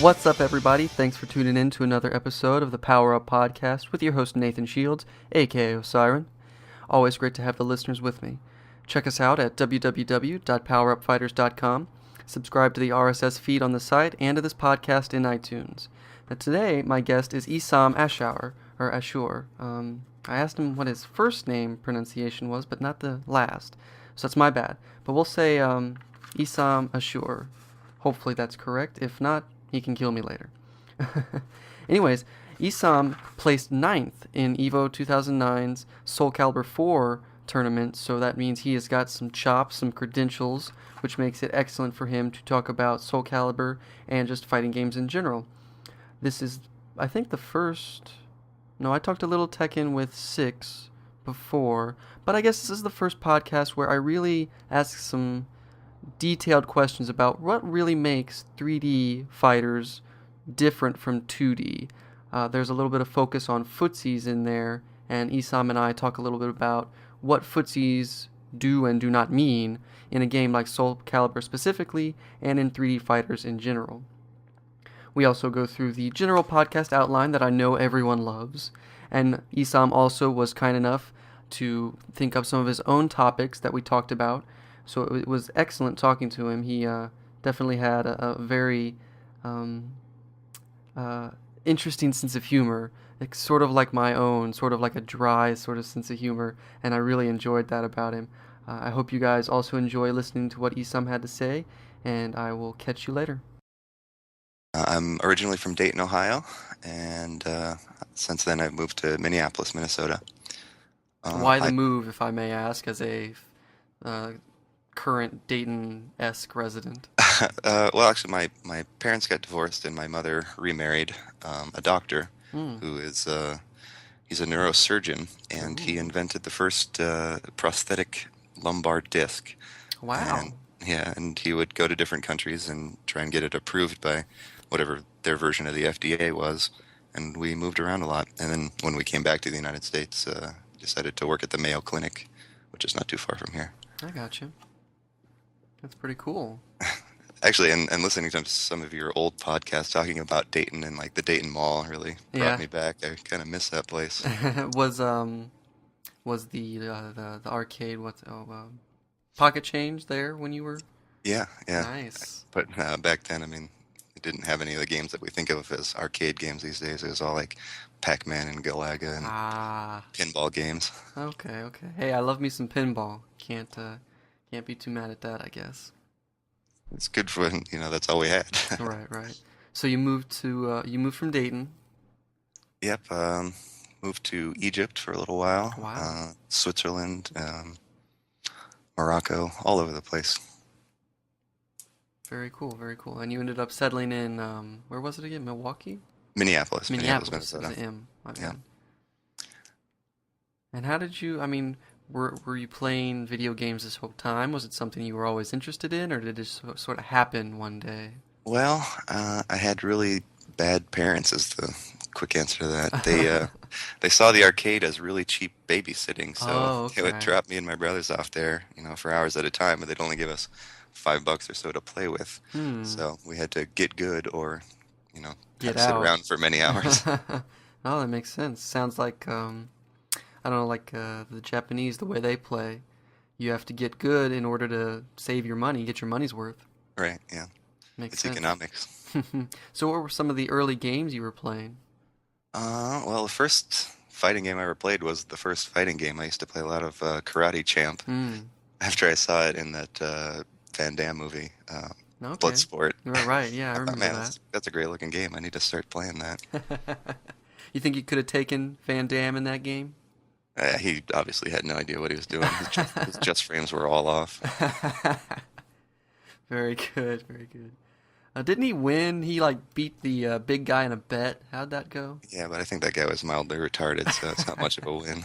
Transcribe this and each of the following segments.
What's up, everybody? Thanks for tuning in to another episode of the PowerUp podcast with your host, Nathan Shields, aka Osiren. Always great to have the listeners with me. Check us out at www.powerupfighters.com. Subscribe to the RSS feed on the site and to this podcast in iTunes. Now, today, my guest is Esom Ashour, or Ashour. I asked him what his first name pronunciation was, but not the last. So that's my bad. But we'll say Esom Ashour. Hopefully that's correct. If not, he can kill me later. Anyways, Esom placed 9th in EVO 2009's Soul Calibur 4 tournament, so that means he has got some chops, some credentials, which makes it excellent for him to talk about Soul Calibur and just fighting games in general. This is, I think, the first... No, I talked a little Tekken with 6 before, but I guess this is the first podcast where I really ask some detailed questions about what really makes 3D fighters different from 2D. There's a little bit of focus on footsies in there, and Esom and I talk a little bit about what footsies do and do not mean in a game like Soul Calibur specifically, and in 3D fighters in general. We also go through the general podcast outline that I know everyone loves, and Esom also was kind enough to think up some of his own topics that we talked about. So it was excellent talking to him. He definitely had a very interesting sense of humor. It's sort of like my own, sort of like a dry sort of sense of humor, and I really enjoyed that about him. I hope you guys also enjoy listening to what Esom had to say, and I will catch you later. I'm originally from Dayton, Ohio, and since then I've moved to Minneapolis, Minnesota. Why the move, if I may ask, as a current Dayton-esque resident? Well, actually, my parents got divorced, and my mother remarried a doctor who is he's a neurosurgeon, and he invented the first prosthetic lumbar disc. Wow. And he would go to different countries and try and get it approved by whatever their version of the FDA was, and we moved around a lot. And then when we came back to the United States, decided to work at the Mayo Clinic, which is not too far from here. I got you. That's pretty cool. Actually, and listening to some of your old podcasts talking about Dayton and like the Dayton Mall really brought me back. I kind of miss that place. was the arcade Pocket Change there when you were? Yeah. Nice. But back then, I mean, it didn't have any of the games that we think of as arcade games these days. It was all like Pac-Man and Galaga and pinball games. Okay. Hey, I love me some pinball. Can't be too mad at that, I guess. It's good for, that's all we had. Right. So you moved from Dayton. Yep. Moved to Egypt for a little while. Wow. Switzerland, Morocco, all over the place. Very cool. And you ended up settling in, where was it again? Milwaukee? Minneapolis, Minnesota. Yeah. And how did you, were you playing video games this whole time? Was it something you were always interested in, or did it just sort of happen one day? Well, I had really bad parents is the quick answer to that. They saw the arcade as really cheap babysitting, so they would drop me and my brothers off there, for hours at a time, but they'd only give us $5 or so to play with. So we had to get good or, sit around for many hours. Oh, that makes sense. Sounds like, I don't know, like the Japanese, the way they play. You have to get good in order to save your money, get your money's worth. Right, yeah. Makes sense. Economics. So what were some of the early games you were playing? Well, the first fighting game I ever played was the first fighting game. I used to play a lot of Karate Champ after I saw it in that Van Damme movie, Bloodsport. Right, yeah, I remember that. That's a great looking game. I need to start playing that. You think you could have taken Van Damme in that game? He obviously had no idea what he was doing. His just frames were all off. Very good. Didn't he win? He beat the big guy in a bet. How'd that go? Yeah, but I think that guy was mildly retarded, so it's not much of a win.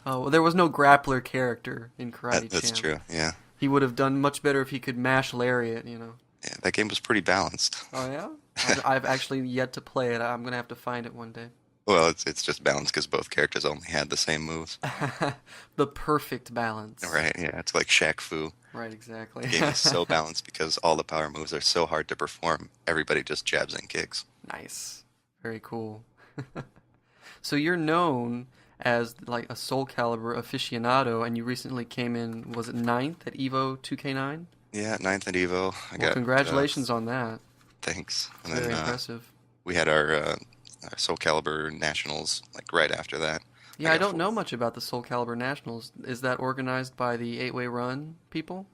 Oh, well, there was no grappler character in Karate That's Champ. true. Yeah. He would have done much better if he could mash lariat. Yeah, that game was pretty balanced. Oh yeah? I've actually yet to play it. I'm gonna have to find it one day. Well, it's just balanced because both characters only had the same moves. The perfect balance. Right, yeah, it's like Shaq Fu. Right, exactly. The game is so balanced because all the power moves are so hard to perform. Everybody just jabs and kicks. Nice. Very cool. So you're known as like a Soul Calibur aficionado, and you recently came in, was it ninth at Evo 2K9? Yeah, ninth at Evo. Well, congratulations on that. Thanks. And Very then impressive. we had our Soul Calibur Nationals like right after that. Yeah, I don't know much about the Soul Calibur Nationals. Is that organized by the 8-Way Run people?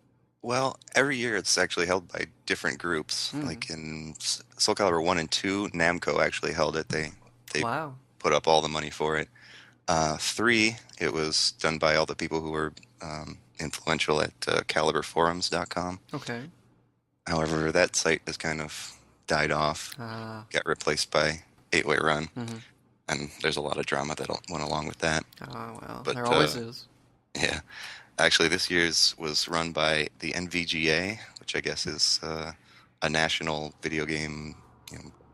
Well, every year it's actually held by different groups. Like in Soul Calibur 1 and 2, Namco actually held it. They Wow. put up all the money for it. 3, it was done by all the people who were influential at caliburforums.com. Okay. However, that site has kind of died off, got replaced by 8-Way Run, and there's a lot of drama that went along with that. Oh, well, But, there always is. Yeah. Actually, this year's was run by the NVGA, which I guess is a national video game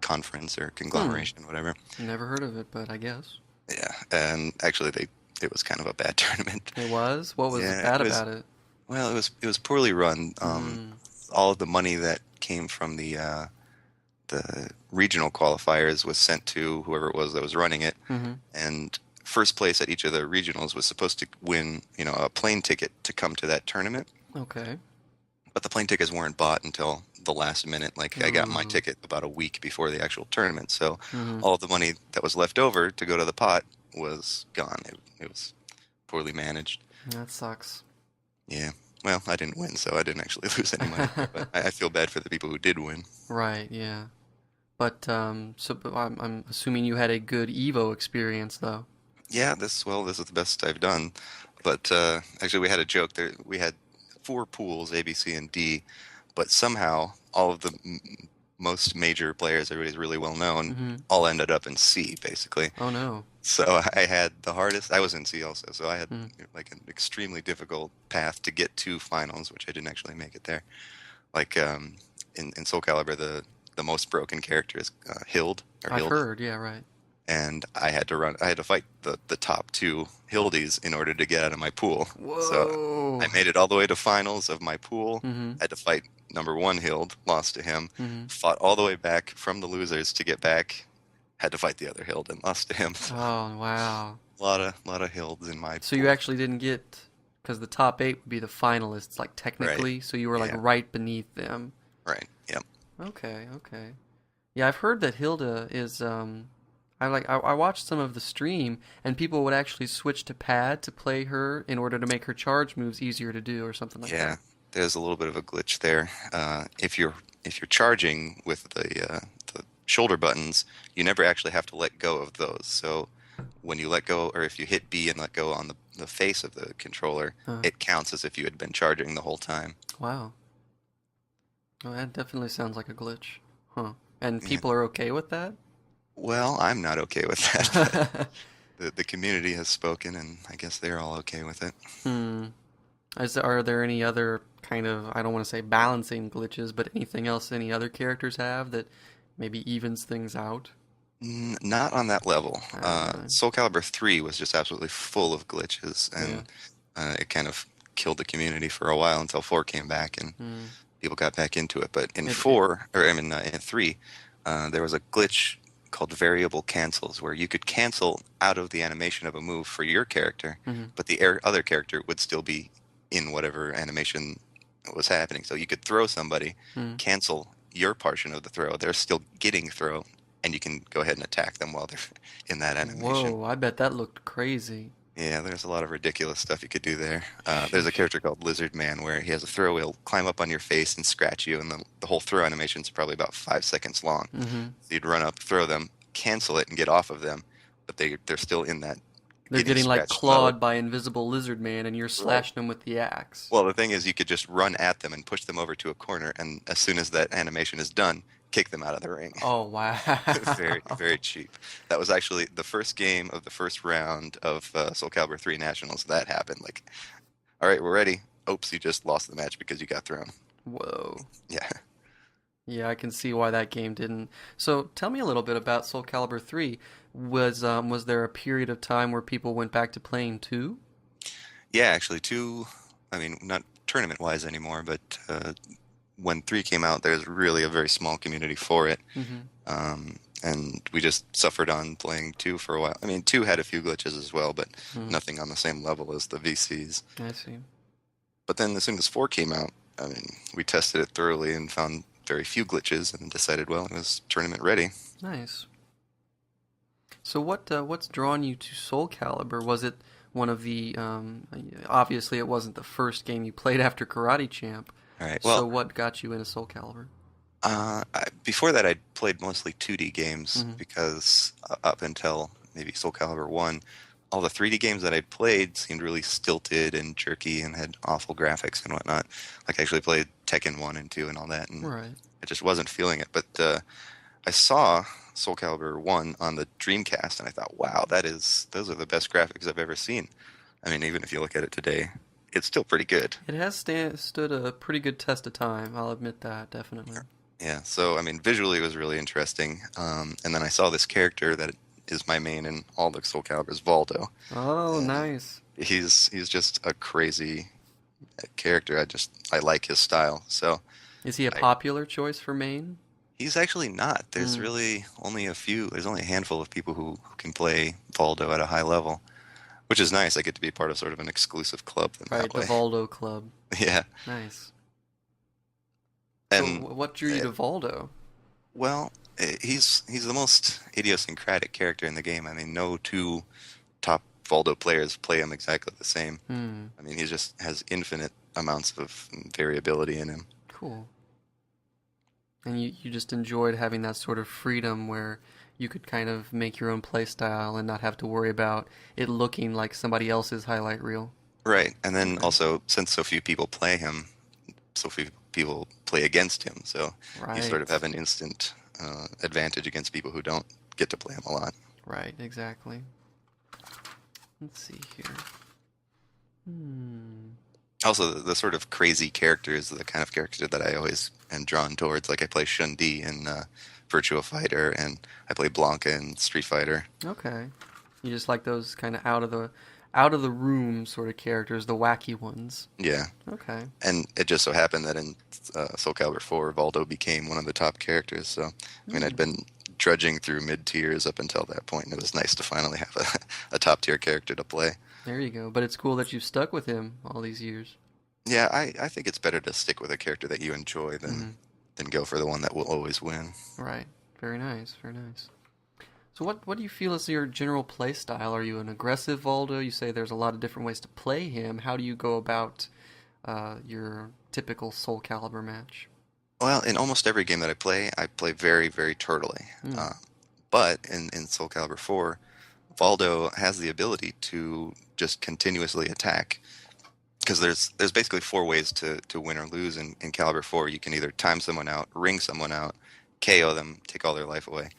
conference or conglomeration, whatever. Never heard of it, but I guess. Yeah, and actually, it was kind of a bad tournament. It was? What was bad about it? Well, it was poorly run. All of the money that came from the regional qualifiers was sent to whoever it was that was running it, and first place at each of the regionals was supposed to win, a plane ticket to come to that tournament. Okay. But the plane tickets weren't bought until the last minute. Like I got my ticket about a week before the actual tournament, so all of the money that was left over to go to the pot was gone. It was poorly managed. That sucks. Yeah. Well, I didn't win, so I didn't actually lose any money. But I feel bad for the people who did win. Right. Yeah. But but I'm assuming you had a good Evo experience, though. Yeah. This is the best I've done. But actually, we had a joke there. We had 4 pools, A, B, C, and D, but somehow all of the most major players, everybody's really well known, all ended up in C, basically. Oh no. So I had the hardest. I was in C also, so I had like an extremely difficult path to get to finals, which I didn't actually make it there. Like in Soul Calibur, the most broken character is Hild. I've heard. Yeah. Right. And I had to fight the top 2 Hildies in order to get out of my pool. Whoa. So I made it all the way to finals of my pool. Had to fight number 1 Hild, lost to him. Fought all the way back from the losers to get back. Had to fight the other Hild and lost to him. So Oh wow. a lot of Hilds in my So pool. you actually didn't get, because the top 8 would be the finalists, like technically. Right. So you were like Yeah. right beneath them. Right. Yep. Okay. Okay. Yeah, I've heard that Hilda is I watched some of the stream, and people would actually switch to pad to play her in order to make her charge moves easier to do or something like Yeah. that. There's a little bit of a glitch there. If you're charging with the shoulder buttons, you never actually have to let go of those. So when you let go, or if you hit B and let go on the face of the controller, it counts as if you had been charging the whole time. Wow. Well, that definitely sounds like a glitch. Huh. And people are okay with that? Well, I'm not okay with that. But the community has spoken, and I guess they're all okay with it. Are there any other kind of, I don't want to say balancing glitches, but anything else any other characters have that maybe evens things out? Not on that level. Soul Calibur 3 was just absolutely full of glitches, and it kind of killed the community for a while until 4 came back and people got back into it. But in 3, there was a glitch called variable cancels, where you could cancel out of the animation of a move for your character, but the other character would still be in whatever animation was happening. So you could throw somebody, cancel your portion of the throw, they're still getting throw, and you can go ahead and attack them while they're in that animation. Whoa, I bet that looked crazy. Yeah, there's a lot of ridiculous stuff you could do there. There's a character called Lizard Man where he has a throw, he'll climb up on your face and scratch you, and the whole throw animation is probably about 5 seconds long. So you'd run up, throw them, cancel it, and get off of them, but they're still in that. They're getting like scratched clawed mode. by Invisible Lizard Man, and you're slashing them with the axe. Well, the thing is, you could just run at them and push them over to a corner, and as soon as that animation is done, kick them out of the ring. Oh, wow. Very, very cheap. That was actually the first game of the first round of Soul Calibur 3 Nationals. That happened. Like, all right, we're ready. Oops, you just lost the match because you got thrown. Whoa. Yeah. Yeah, I can see why that game didn't. So tell me a little bit about Soul Calibur 3. Was there a period of time where people went back to playing 2? Yeah, actually, 2, I mean, not tournament-wise anymore, but when 3 came out, there's really a very small community for it. Mm-hmm. And we just suffered on playing 2 for a while. I mean, 2 had a few glitches as well, but Mm, nothing on the same level as the VCs. I see. But then as soon as 4 came out, I mean, we tested it thoroughly and found very few glitches and decided, well, it was tournament ready. Nice. So what's drawn you to Soul Calibur? Was it one of the obviously it wasn't the first game you played after Karate Champ. All right. So Well, what got you into Soul Calibur? before that, I'd played mostly 2D games Mm-hmm. because up until maybe Soul Calibur 1, all the 3D games that I'd played seemed really stilted and jerky and had awful graphics and whatnot. Like I actually played Tekken 1 and 2 and all that, and Right. I just wasn't feeling it. But I saw Soul Calibur 1 on the Dreamcast, and I thought, wow, those are the best graphics I've ever seen. I mean, even if you look at it today, it's still pretty good. It has stood a pretty good test of time. I'll admit that, definitely. Yeah, so I mean, visually it was really interesting. And then I saw this character that is my main in all the Soul Caliburs, Valdo. Oh, And nice. he's just a crazy character. I like his style. So Is he a I popular choice for main? he's actually not. There's Mm. really only there's only a handful of people who can play Valdo at a high level, which is nice. I get to be part of sort of an exclusive club in Right, that the way. Valdo Club. Yeah. Nice. So And what drew you uh, to Valdo? well, he's the most idiosyncratic character in the game. I mean, no two top Valdo players play him exactly the same. Hmm, I mean, he just has infinite amounts of variability in him. cool. And you just enjoyed having that sort of freedom where you could kind of make your own play style and not have to worry about it looking like somebody else's highlight reel. Right. And then Okay. also, since so few people play him, so few people play against him, so you sort of Right. have an instant advantage against people who don't get to play him a lot. Right, exactly. Let's see here. Hmm. Also, the sort of crazy character is the kind of character that I always am drawn towards. Like I play Shun-Di in Virtua Fighter, and I play Blanca in Street Fighter. Okay. You just like those kind of out of the room sort of characters, the wacky ones. Yeah. Okay. And it just so happened that in Soul Calibur 4, Valdo became one of the top characters. So, I mean, Hmm. I'd been drudging through mid-tiers up until that point, and it was nice to finally have a top-tier character to play. There you go. But it's cool that you've stuck with him all these years. Yeah, I think it's better to stick with a character that you enjoy Hmm. than go for the one that will always win. Right. Very nice. Very nice. So what do you feel is your general play style? Are you an aggressive Valdo? You say there's a lot of different ways to play him. How do you go about your typical Soul Calibur match? Well, in almost every game that I play very, very turtly. Hmm. But in Soul Calibur 4, Valdo has the ability to just continuously attack. Because there's basically four ways to win or lose in Calibur 4. You can either time someone out, ring someone out, KO them, take all their life away,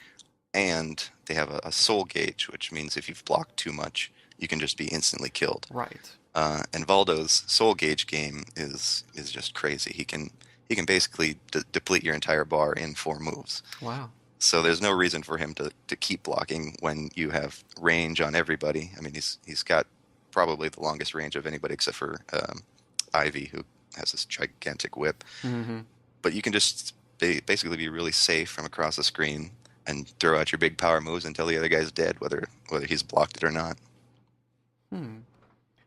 and they have a soul gauge, which means if you've blocked too much, you can just be instantly killed. Right. And Valdo's soul gauge game is just crazy. He can basically deplete your entire bar in 4 moves. Wow. So there's no reason for him to keep blocking when you have range on everybody. I mean, he's got probably the longest range of anybody except for Ivy, who has this gigantic whip. Hmm. But you can just basically be really safe from across the screen and throw out your big power moves until the other guy's dead, whether he's blocked it or not. Hmm.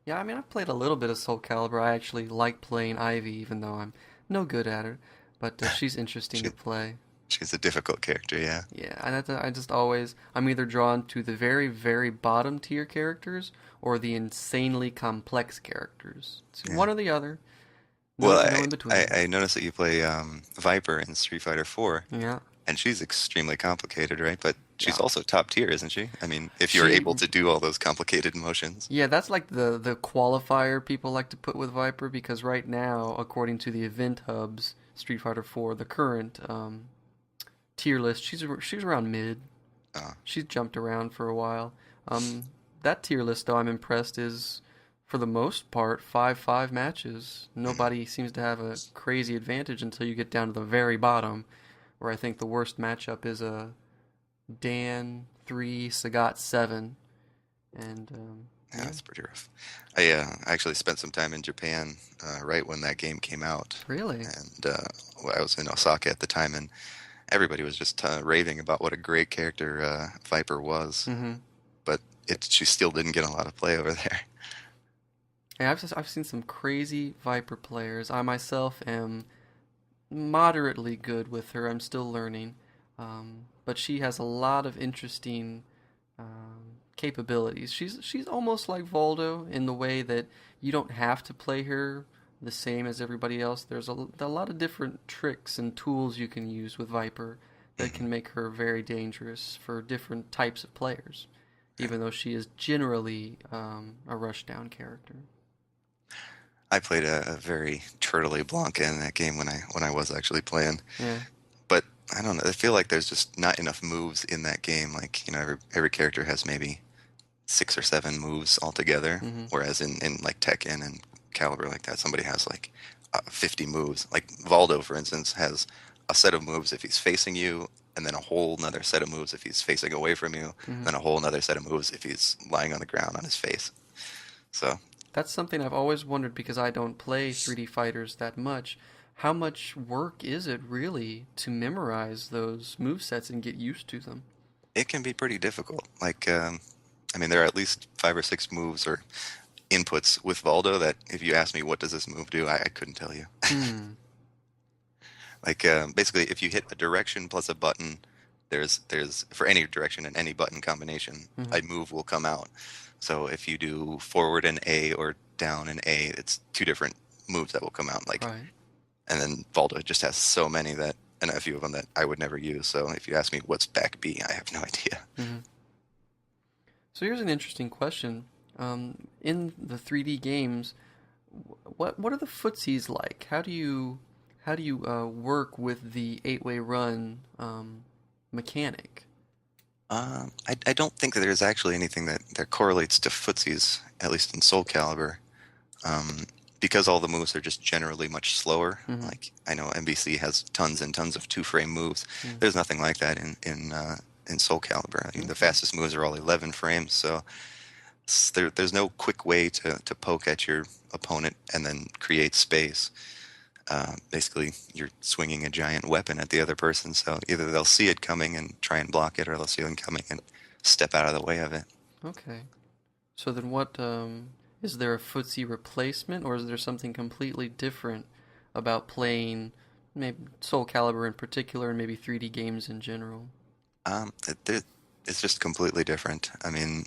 Yeah, I mean, I've played a little bit of Soul Calibur. I actually like playing Ivy, even though I'm no good at her. But she's interesting She, to play. she's a difficult character, yeah. Yeah, I just always I'm either drawn to the very very bottom tier characters or the insanely complex characters. It's Yeah. one or the other. Well, No in between. I noticed that you play Viper in Street Fighter 4, Yeah, and she's extremely complicated, right? But she's yeah. also top tier, isn't she? I mean, if you're She able to do all those complicated motions. Yeah, that's like the qualifier people like to put with Viper because right now, according to the event hubs, Street Fighter 4, the current tier list, she's around mid. Uh, She's jumped around for a while. That tier list, though, I'm impressed is, for the most part, 5-5 matches. mm, Nobody seems to have a crazy advantage until you get down to the very bottom, where I think the worst matchup is a Dan 3, Sagat 7. And, yeah, yeah. it's pretty rough. I actually spent some time in Japan right when that game came out, Really? and I was in Osaka at the time, and everybody was just raving about what a great character Viper was. Mm-hmm. But she still didn't get a lot of play over there. Yeah, I've seen some crazy Viper players. I myself am moderately good with her. I'm still learning. But she has a lot of interesting capabilities. She's almost like Voldo in the way that you don't have to play her the same as everybody else. There's a lot of different tricks and tools you can use with Viper that Hmm. can make her very dangerous for different types of players, Yeah. even though she is generally a rushdown character. I played a very turtley Blanca in that game when I was actually playing. Yeah. But I don't know. I feel like there's just not enough moves in that game. Like, every character has maybe 6 or 7 moves altogether. Mm-hmm. Whereas in like Tekken and Caliber like that, somebody has like 50 moves. Like Valdo, for instance, has a set of moves if he's facing you, and then a whole nother set of moves if he's facing away from you, and Mm-hmm. then a whole nother set of moves if he's lying on the ground on his face. So That's something I've always wondered because I don't play 3D fighters that much. How much work is it really to memorize those movesets and get used to them? it can be pretty difficult. Like, I mean, there are at least 5 or 6 moves or inputs with Valdo that if you ask me what does this move do, I couldn't tell you. Hmm. Like basically, if you hit a direction plus a button, there's for any direction and any button combination, Mm-hmm. a move will come out. So if you do forward and A or down and A, it's 2 different moves that will come out. Like, Right. and then Valdo just has so many that, and a few of them that I would never use. So if you ask me what's back B, I have no idea. Mm-hmm. So here's an interesting question. In the 3D games, what are the footsies like? How do you work with the 8-way run mechanic? I don't think that there's actually anything that correlates to footsies, at least in Soul Calibur. Um, because all the moves are just generally much slower. Mm-hmm. Like I know MVC has tons and tons of 2-frame moves. Mm. There's nothing like that in Soul Calibur. I mean, the Okay. fastest moves are all 11 frames, so there's no quick way to poke at your opponent and then create space. Basically, you're swinging a giant weapon at the other person, so either they'll see it coming and try and block it, or they'll see it coming and step out of the way of it. Okay. So then what is there a footsie replacement or is there something completely different about playing maybe Soul Calibur in particular and maybe 3D games in general? It's just completely different. I mean,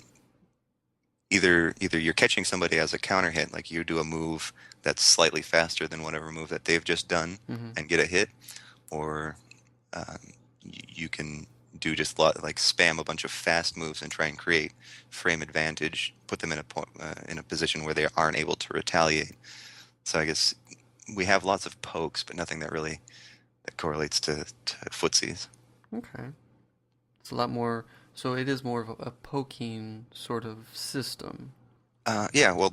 either you're catching somebody as a counter hit, like you do a move that's slightly faster than whatever move that they've just done Mm-hmm. and get a hit, or um, you can do just like spam a bunch of fast moves and try and create frame advantage, put them in a position where they aren't able to retaliate. So I guess we have lots of pokes, but nothing that correlates to footsies. Okay. It's a lot more, so it is more of a poking sort of system. Yeah, well,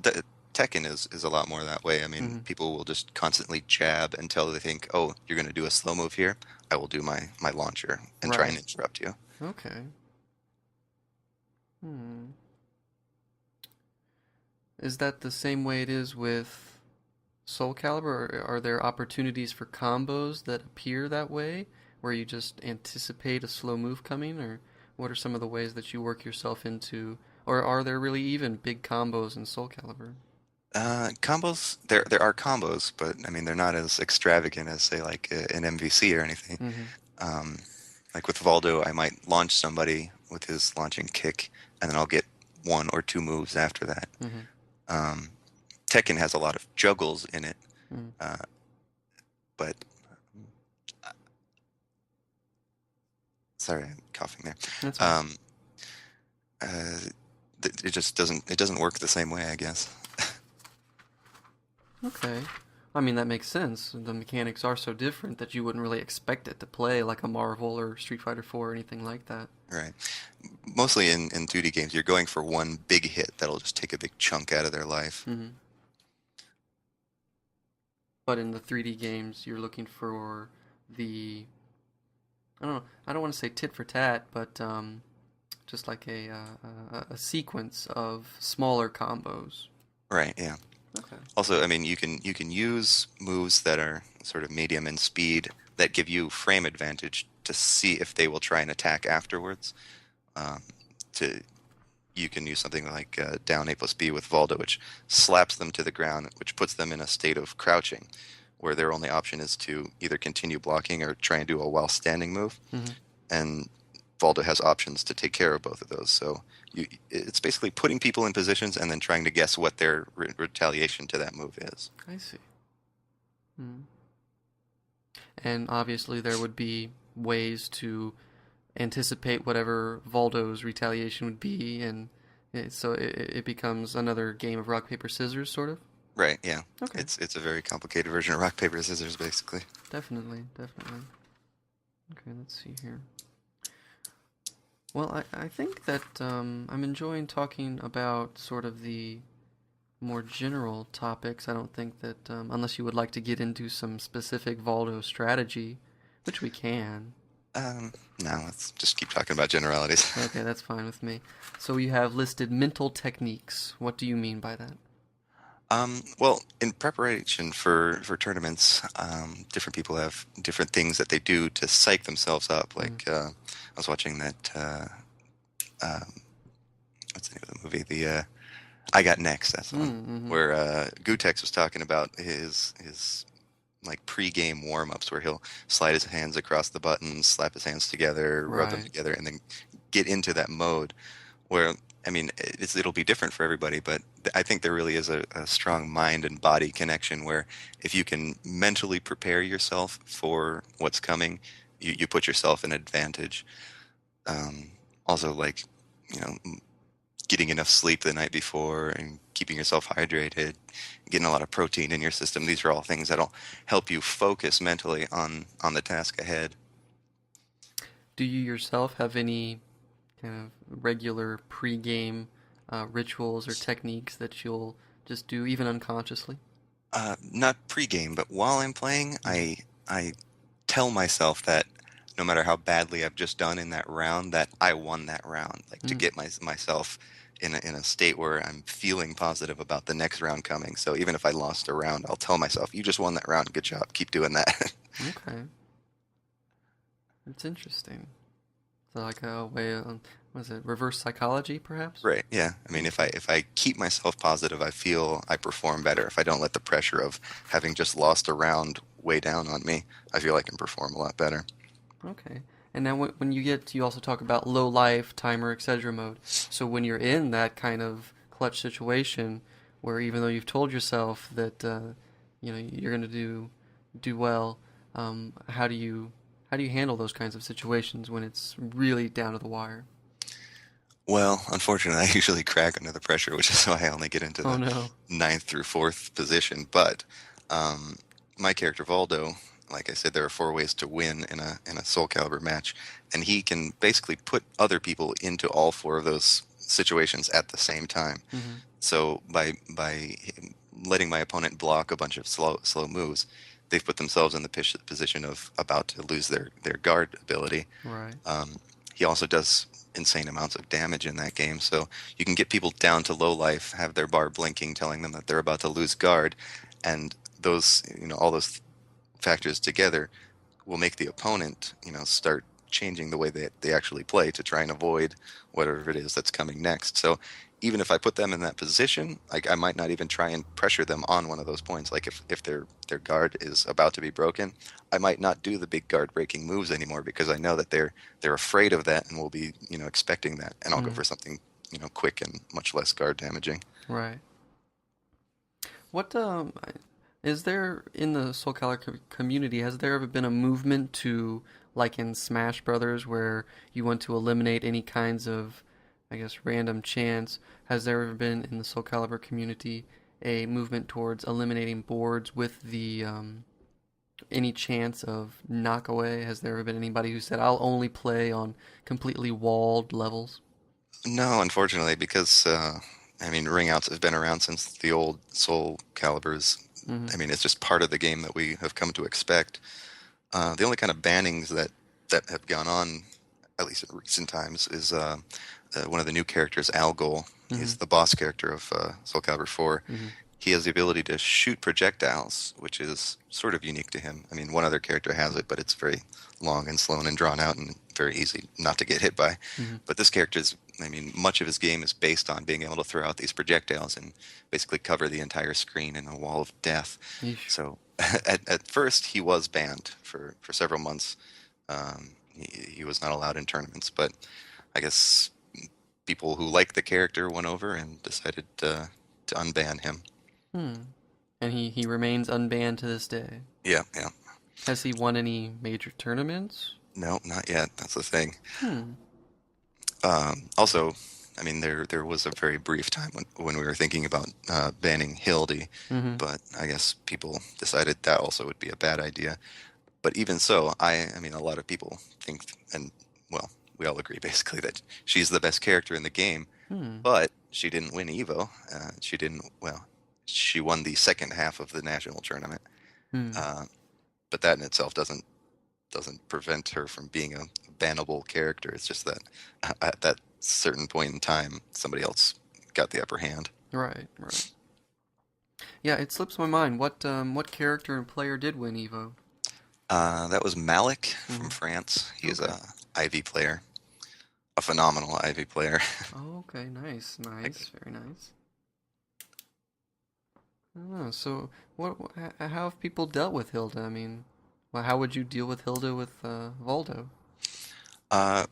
Tekken is a lot more that way. I mean, Mm-hmm. people will just constantly jab until they think, oh, you're going to do a slow move here. I will do my launcher and try and Right. interrupt you. Okay. Hmm. Is that the same way it is with Soul Calibur, or are there opportunities for combos that appear that way, where you just anticipate a slow move coming, or what are some of the ways that you work yourself into, or are there really even big combos in Soul Calibur? Combos, there are combos, but I mean, they're not as extravagant as, say, like an MVC or anything. Mm-hmm. Um, like with Valdo, I might launch somebody with his launching kick, and then I'll get 1 or 2 moves after that. Mm-hmm. Um, Tekken has a lot of juggles in it, Mm-hmm. uh, but sorry, I'm coughing there. That's fine. Um, uh, it just doesn't work the same way, I guess. Okay. I mean, that makes sense. The mechanics are so different that you wouldn't really expect it to play like a Marvel or Street Fighter 4 or anything like that. Right. Mostly in 2D games, you're going for one big hit that'll just take a big chunk out of their life. Hmm. But in the 3D games, you're looking for the, I don't know, I don't want to say tit for tat, but just like a sequence of smaller combos. Right, yeah. Okay. Also, I mean, you can use moves that are sort of medium in speed that give you frame advantage to see if they will try and attack afterwards. Um, to You can use something like down A plus B with Voldo, which slaps them to the ground, which puts them in a state of crouching, where their only option is to either continue blocking or try and do a while standing move. Hmm. And Voldo has options to take care of both of those. So it's basically putting people in positions and then trying to guess what their retaliation to that move is. I see. Mm. And obviously, there would be ways to anticipate whatever Voldo's retaliation would be, and it becomes another game of rock paper scissors, sort of. Right, yeah. Okay. It's a very complicated version of rock, paper, scissors, basically. Definitely, definitely. Okay, let's see here. Well, I think that I'm enjoying talking about sort of the more general topics. I don't think that, unless you would like to get into some specific Voldo strategy, which we can. No, let's just keep talking about generalities. Okay, that's fine with me. So you have listed mental techniques. What do you mean by that? Well, in preparation for tournaments, different people have different things that they do to psych themselves up. Like, I was watching that, what's the name of the movie? I Got Next, that's the one, Mm-hmm. where Gutex was talking about his like pre-game warm-ups where he'll slide his hands across the buttons, slap his hands together, rub them Right. together, and then get into that mode where, I mean, it'll be different for everybody, but I think there really is a strong mind and body connection where if you can mentally prepare yourself for what's coming, you put yourself in advantage. Also, like, you know, getting enough sleep the night before and keeping yourself hydrated, getting a lot of protein in your system. These are all things that'll help you focus mentally on the task ahead. Do you yourself have any kind of regular pre-game rituals or techniques that you'll just do even unconsciously? Not pre-game, but while I'm playing, Mm-hmm. I tell myself that no matter how badly I've just done in that round, that I won that round. Like to Mm. get myself in a state where I'm feeling positive about the next round coming. So even if I lost a round, I'll tell myself, "You just won that round. Good job. Keep doing that." Okay, it's interesting. So like a way of, was it reverse psychology, perhaps? Right. Yeah. I mean, if I keep myself positive, I feel I perform better. If I don't let the pressure of having just lost a round weigh down on me, I feel I can perform a lot better. Okay. And now when you also talk about low life, timer, etc. mode. So when you're in that kind of clutch situation where even though you've told yourself that you're going to do well, how do you handle those kinds of situations when it's really down to the wire? Well, unfortunately, I usually crack under the pressure, which is why I only get into Oh the no. ninth through fourth position. But um, my character Valdo, like I said, there are four ways to win in a Soul Calibur match, and he can basically put other people into all four of those situations at the same time. Hmm. So by letting my opponent block a bunch of slow moves, they've put themselves in the position of about to lose their guard ability. Right. Um, he also does insane amounts of damage in that game, so you can get people down to low life, have their bar blinking, telling them that they're about to lose guard, and those, all those factors together will make the opponent, start changing the way they actually play to try and avoid whatever it is that's coming next. So even if I put them in that position, like I might not even try and pressure them on one of those points. Like if their guard is about to be broken, I might not do the big guard breaking moves anymore because I know that they're afraid of that and will be, expecting that. And I'll go Mm. for something, quick and much less guard damaging. Right. What is there in the Soul Calibur community? Has there ever been a movement to, like in Smash Brothers, where you want to eliminate any kinds of, I guess, random chance? Has there ever been in the Soul Calibur community a movement towards eliminating boards with the any chance of knockaway? Has there ever been anybody who said, "I'll only play on completely walled levels"? No, unfortunately, because I mean, ring outs have been around since the old Soul Calibers. Mm-hmm. I mean, it's just part of the game that we have come to expect. The only kind of bannings that have gone on, at least in recent times, is one of the new characters, Algol. Mm-hmm. He's the boss character of Soul Calibur 4. Mm-hmm. He has the ability to shoot projectiles, which is sort of unique to him. I mean, one other character has it, but it's very long and slow and drawn out and very easy not to get hit by. Mm-hmm. But this character's, I mean, much of his game is based on being able to throw out these projectiles and basically cover the entire screen in a wall of death. Yeesh. So at first, he was banned for several months. He was not allowed in tournaments, but I guess people who like the character went over and decided to unban him. Hmm. And he remains unbanned to this day. Yeah, yeah. Has he won any major tournaments? No, not yet. That's the thing. Hmm. Also, I mean, there was a very brief time when we were thinking about banning Hildy, Mm-hmm. but I guess people decided that also would be a bad idea. But even so, I mean, a lot of people think, and well, we all agree basically that she's the best character in the game, Hmm. but she didn't win Evo. She didn't, well, she won the second half of the national tournament. Hmm. Uh, but that in itself doesn't prevent her from being a bannable character. It's just that at that certain point in time, somebody else got the upper hand. Right. Right. Yeah, it slips my mind. What character and player did win Evo? That was Malik Mm-hmm. from France. He is Okay. a Ivy player, a phenomenal Ivy player. Oh, okay. Nice. Like, Nice. Very nice. Oh, so how have people dealt with Hilda? I mean, well, how would you deal with Hilda with Voldo? uh,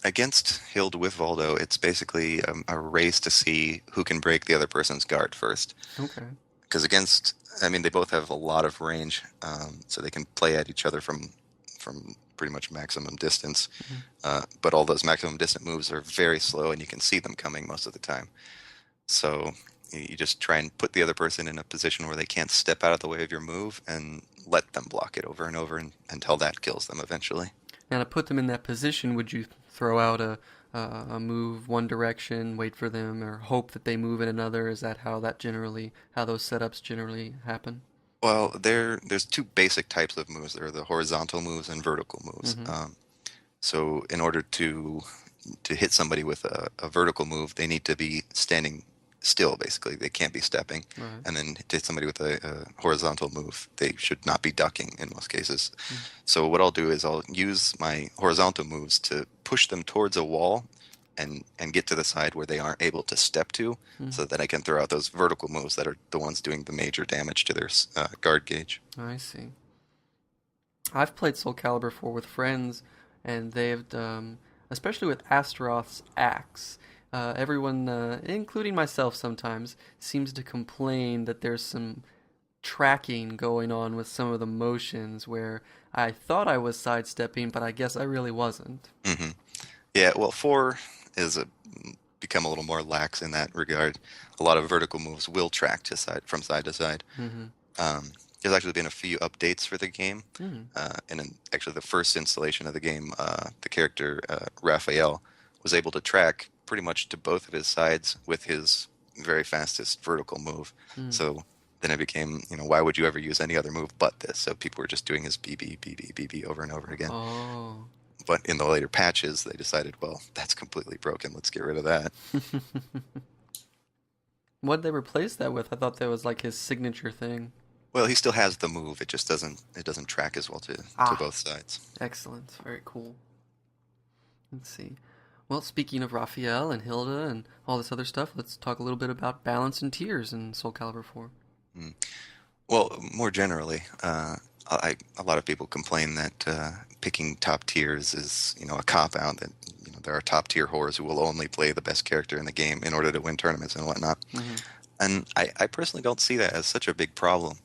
against Hild with Voldo, it's basically a race to see who can break the other person's guard first. Okay. Because against, I mean, they both have a lot of range, so they can play at each other from pretty much maximum distance. Mm-hmm. But all those maximum distance moves are very slow, and you can see them coming most of the time. So you just try and put the other person in a position where they can't step out of the way of your move, and let them block it over and over until that kills them eventually. Now, to put them in that position, would you throw out a move one direction, wait for them, or hope that they move in another? Is that how those setups generally happen? Well, there's two basic types of moves. There are the horizontal moves and vertical moves. Mm-hmm. So in order to hit somebody with a vertical move, they need to be standing still, basically. They can't be stepping. Right. And then to hit somebody with a horizontal move, they should not be ducking in most cases. Mm. So what I'll do is I'll use my horizontal moves to push them towards a wall and get to the side where they aren't able to step to, Mm. so that I can throw out those vertical moves that are the ones doing the major damage to their guard gauge. I see. I've played Soul Calibur 4 with friends, and they've, especially with Astaroth's axe, everyone, including myself sometimes, seems to complain that there's some tracking going on with some of the motions where I thought I was sidestepping, but I guess I really wasn't. hmm Yeah, well, 4 is become a little more lax in that regard. A lot of vertical moves will track to from side to side. Mm-hmm. There's actually been a few updates for the game, Mm. and in actually the first installation of the game, the character Raphael was able to track pretty much to both of his sides with his very fastest vertical move. Mm. So then it became, why would you ever use any other move but this? So people were just doing his BB, BB, BB over and over again. Oh. But in the later patches, they decided, well, that's completely broken. Let's get rid of that. What'd they replace that with? I thought that was like his signature thing. Well, he still has the move. It just doesn't track as well to Ah, both sides. excellent. Very cool. Let's see. Well, speaking of Raphael and Hilda and all this other stuff, let's talk a little bit about balance and tiers in Soul Calibur 4. Mm. Well, more generally, a lot of people complain that picking top tiers is, a cop out. That there are top tier whores who will only play the best character in the game in order to win tournaments and whatnot. Mm-hmm. And I personally don't see that as such a big problem.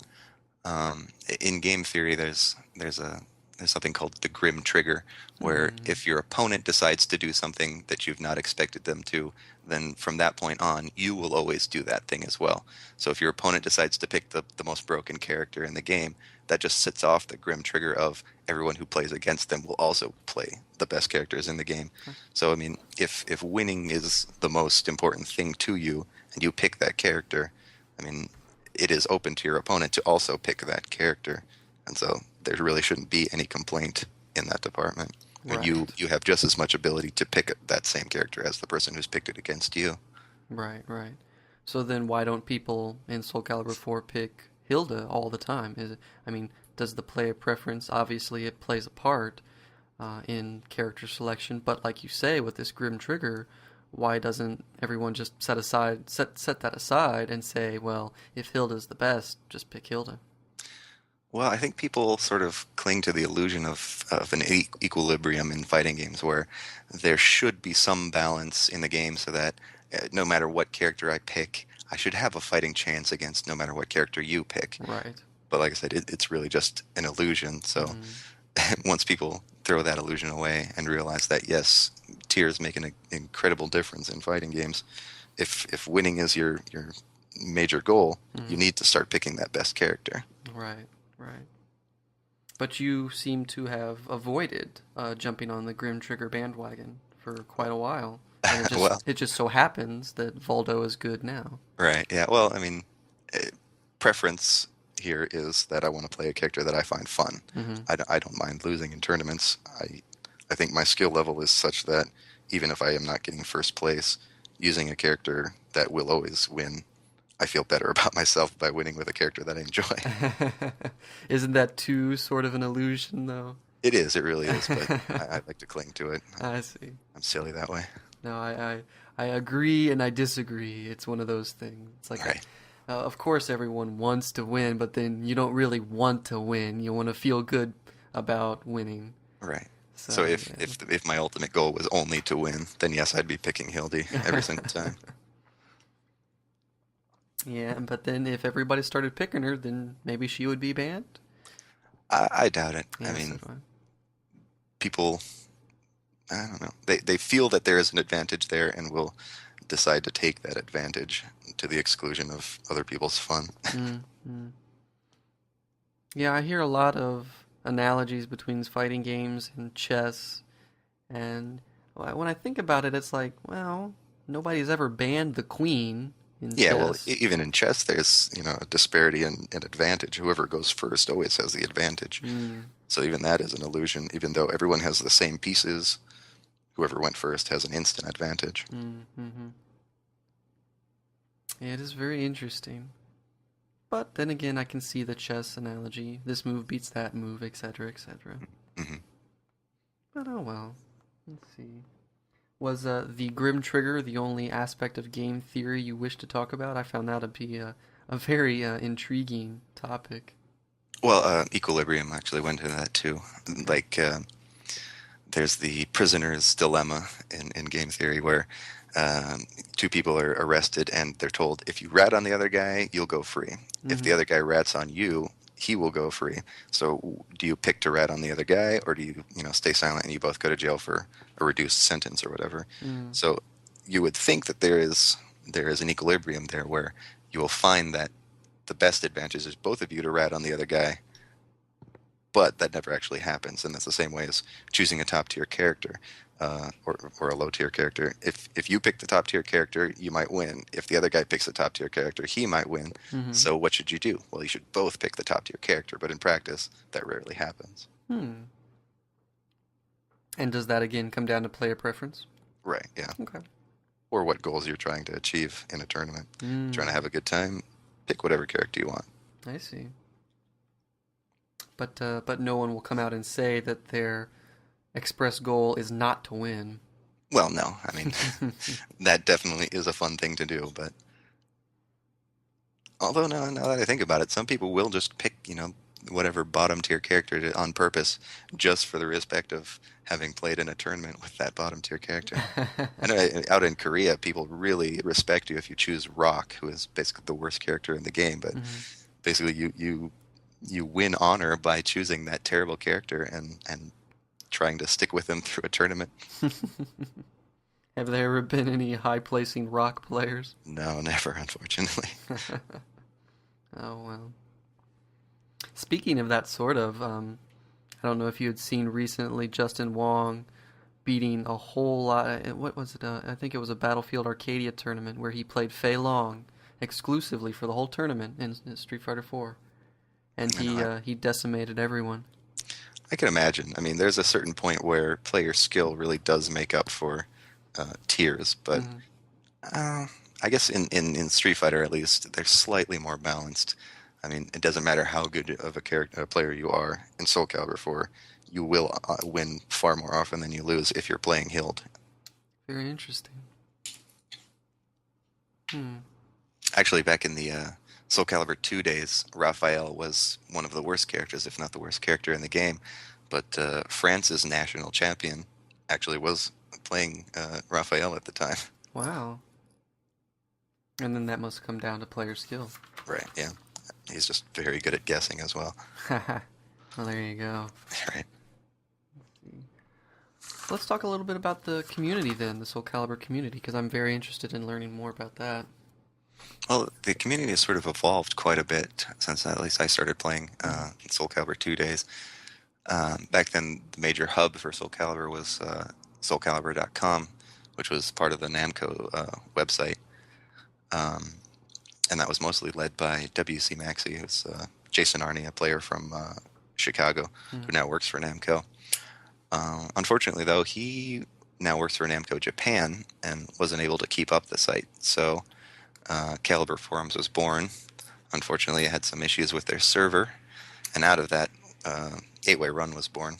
In game theory, there's something called the grim trigger, where Mm-hmm. if your opponent decides to do something that you've not expected them to, then from that point on, you will always do that thing as well. So if your opponent decides to pick the most broken character in the game, that just sets off the grim trigger of everyone who plays against them will also play the best characters in the game. So I mean, if winning is the most important thing to you and you pick that character, I mean, it is open to your opponent to also pick that character. And so there really shouldn't be any complaint in that department. And Right. you have just as much ability to pick that same character as the person who's picked it against you. Right, right. So then why don't people in Soul Calibur 4 pick Hilda all the time? I mean, does the player preference, obviously it plays a part in character selection, but like you say, with this Grim Trigger, why doesn't everyone just set that aside and say, well, if Hilda's the best, just pick Hilda? Well, I think people sort of cling to the illusion of an equilibrium in fighting games where there should be some balance in the game so that no matter what character I pick, I should have a fighting chance against no matter what character you pick. Right. But like I said, it's really just an illusion. So once people throw that illusion away and realize that, yes, tiers make an incredible difference in fighting games, if winning is your major goal, you need to start picking that best character. Right, right. But you seem to have avoided jumping on the Grim Trigger bandwagon for quite a while. And Well, it just so happens that Voldo is good now. right, yeah. Well, I mean, preference here is that I want to play a character that I find fun. I don't mind losing in tournaments. I think my skill level is such that even if I am not getting first place, using a character that will always win, I feel better about myself by winning with a character that I enjoy. Isn't that too sort of an illusion, though? It is, it really is, but I like to cling to it. I see. I'm silly that way. No, I agree and I disagree. It's one of those things. It's like, Right. of course everyone wants to win, but then you don't really want to win. You want to feel good about winning. Right. So, So if yeah. if my ultimate goal was only to win, then yes, I'd be picking Hildy every single time. Yeah, but then if everybody started picking her, then maybe she would be banned? I doubt it. I Yeah, so mean, do I. people, I don't know. They feel that there is an advantage there and will decide to take that advantage to the exclusion of other people's fun. Mm. Yeah, I hear a lot of analogies between fighting games and chess, and when I think about it, it's like, well, nobody's ever banned the queen in Yeah, well, chess. even in chess, there's, a disparity in advantage. Whoever goes first always has the advantage. Mm, So even that is an illusion. Even though everyone has the same pieces, whoever went first has an instant advantage. mm. Yeah, it is very interesting. But then again, I can see the chess analogy. This move beats that move, etc., etc. Hmm. But oh well. Let's see. Was the Grim Trigger the only aspect of game theory you wish to talk about? I found that to be a very intriguing topic. Well, equilibrium actually went into that too. Like, there's the prisoner's dilemma in game theory where two people are arrested and they're told, if you rat on the other guy, you'll go free. If the other guy rats on you, he will go free. So do you pick to rat on the other guy, or do you, stay silent and you both go to jail for a reduced sentence or whatever? So you would think that there is an equilibrium there where you will find that the best advantage is both of you to rat on the other guy, but that never actually happens. And that's the same way as choosing a top tier character or a low tier character. If you pick the top tier character, you might win. If the other guy picks a top tier character, he might win. So what should you do? Well, you should both pick the top tier character, but in practice, that rarely happens. And does that again come down to player preference? Right, yeah. Okay. Or what goals you're trying to achieve in a tournament. Trying to have a good time, pick whatever character you want. I see. But no one will come out and say that their express goal is not to win. Well, no. I mean, that definitely is a fun thing to do, but although now that I think about it, some people will just pick, whatever bottom tier character on purpose just for the respect of having played in a tournament with that bottom tier character. I know out in Korea, people really respect you if you choose Rock, who is basically the worst character in the game, but basically you win honor by choosing that terrible character and trying to stick with him through a tournament. Have there ever been any high-placing rock players? No, never, unfortunately. Oh, well. Speaking of that sort of, I don't know if you had seen recently Justin Wong beating a whole lot. What was it? I think it was a Battlefield Arcadia tournament where he played Fei Long exclusively for the whole tournament in Street Fighter 4, and I know. he decimated everyone. I can imagine. I mean, there's a certain point where player skill really does make up for tiers, but Hmm. uh, I guess in Street Fighter at least, they're slightly more balanced. I mean, it doesn't matter how good of a player you are in Soul Calibur 4, you will win far more often than you lose if you're playing Hild. Very interesting. Hmm. Actually, back in the Soul Calibur 2 days, Raphael was one of the worst characters, if not the worst character in the game. But France's national champion actually was playing Raphael at the time. Wow. And then that must come down to player skill. Right, yeah. He's just very good at guessing as well. Well, there you go. Right. Let's talk a little bit about the community then, the Soul Calibur community, because I'm very interested in learning more about that. Well, the community has sort of evolved quite a bit since at least I started playing Soul Calibur 2 days. Back then, the major hub for Soul Calibur was soulcalibur.com, which was part of the Namco website. And that was mostly led by WC Maxi, who's Jason Arney, a player from Chicago, who now works for Namco. Unfortunately, though, he now works for Namco Japan and wasn't able to keep up the site. So Calibur Forums was born. Unfortunately, it had some issues with their server, and out of that, 8-Way Run was born.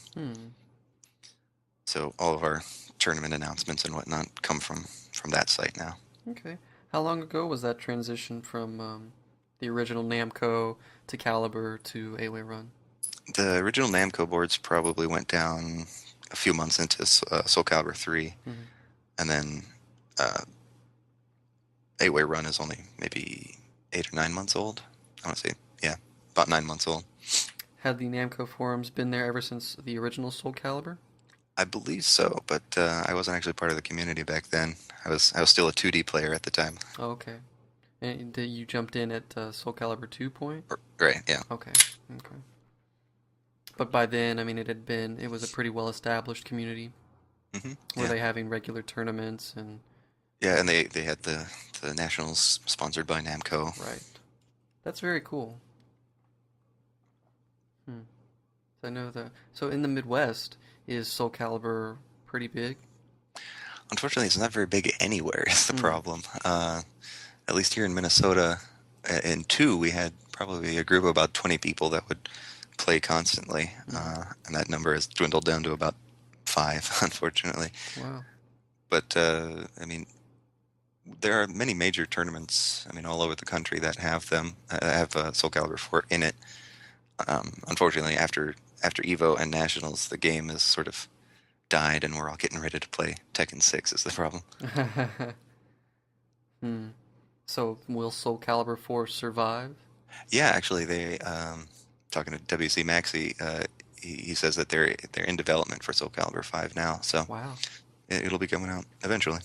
So all of our tournament announcements and whatnot come from that site now. Okay. How long ago was that transition from the original Namco to Calibur to 8-Way Run? The original Namco boards probably went down a few months into Soul Calibur 3, and then 8-Way Run is only maybe 8 or 9 months old. I want to say, yeah, about 9 months old. Had the Namco forums been there ever since the original Soul Calibur? I believe so, but I wasn't actually part of the community back then. I was still a 2D player at the time. Oh, okay. And you jumped in at Soul Calibur 2 point? Right, yeah. Okay. But by then, I mean, it was a pretty well-established community. Were they having regular tournaments and... Yeah, and they had the nationals sponsored by Namco. Right. That's very cool. I know that. So in the Midwest, is Soul Calibur pretty big? Unfortunately, it's not very big anywhere, is the problem. At least here in Minnesota, in 2, we had probably a group of about 20 people that would play constantly, and that number has dwindled down to about 5, unfortunately. Wow. But, I mean, there are many major tournaments, I mean, all over the country that have them, have Soul Calibur 4 in it. Unfortunately, after Evo and Nationals, the game has sort of died, and we're all getting ready to play Tekken 6 is the problem. So will Soul Calibur 4 survive? Yeah, actually, they talking to WC Maxi, he says that they're in development for Soul Calibur 5 now, so wow, it'll be coming out eventually.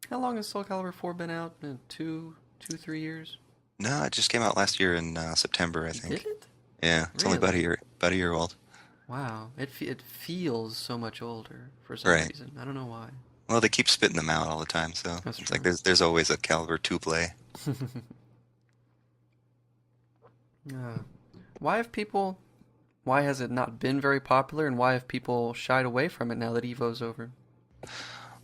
How long has Soul Calibur 4 been out? 3 years? No, it just came out last year in September, I think. Did it? Yeah, it's only about a year old. Wow, it feels so much older for some reason. I don't know why. Well, they keep spitting them out all the time, so That's it's true. like there's always a Calibur 2 play. Why has it not been very popular, and why have people shied away from it now that Evo's over?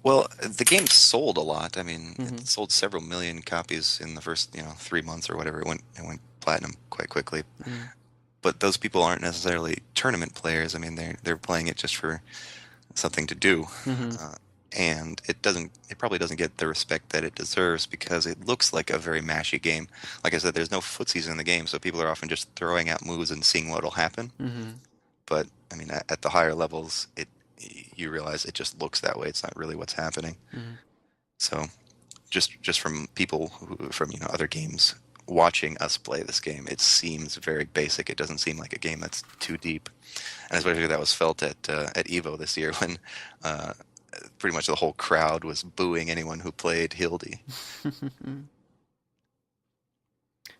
Well, the game sold a lot. I mean, it sold several million copies in the first, 3 months or whatever. It went platinum quite quickly. But those people aren't necessarily tournament players. I mean, they're playing it just for something to do. And it probably doesn't get the respect that it deserves because it looks like a very mashy game. Like I said, there's no footsies in the game, so people are often just throwing out moves and seeing what'll happen. But I mean, at the higher levels, you realize it just looks that way. It's not really what's happening. So, just from people from other games watching us play this game, it seems very basic. It doesn't seem like a game that's too deep, and especially that was felt at Evo this year when pretty much the whole crowd was booing anyone who played Hildy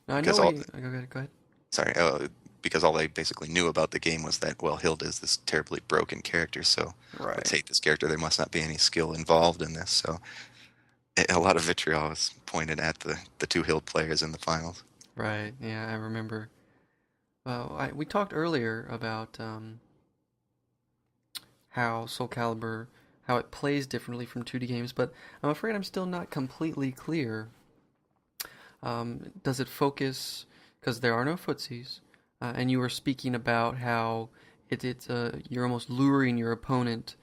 Now I know because all Go ahead. Go ahead. sorry because all they basically knew about the game was that, well, Hilda is this terribly broken character, so let's Right. hate this character. There must not be any skill involved in this. So a lot of vitriol was pointed at the two Hild players in the finals. Right. Yeah, I remember. Well, we talked earlier about how Soul Calibur, how it plays differently from 2D games, but I'm afraid I'm still not completely clear. Does it focus, because there are no footsies, and you were speaking about how you're almost luring your opponent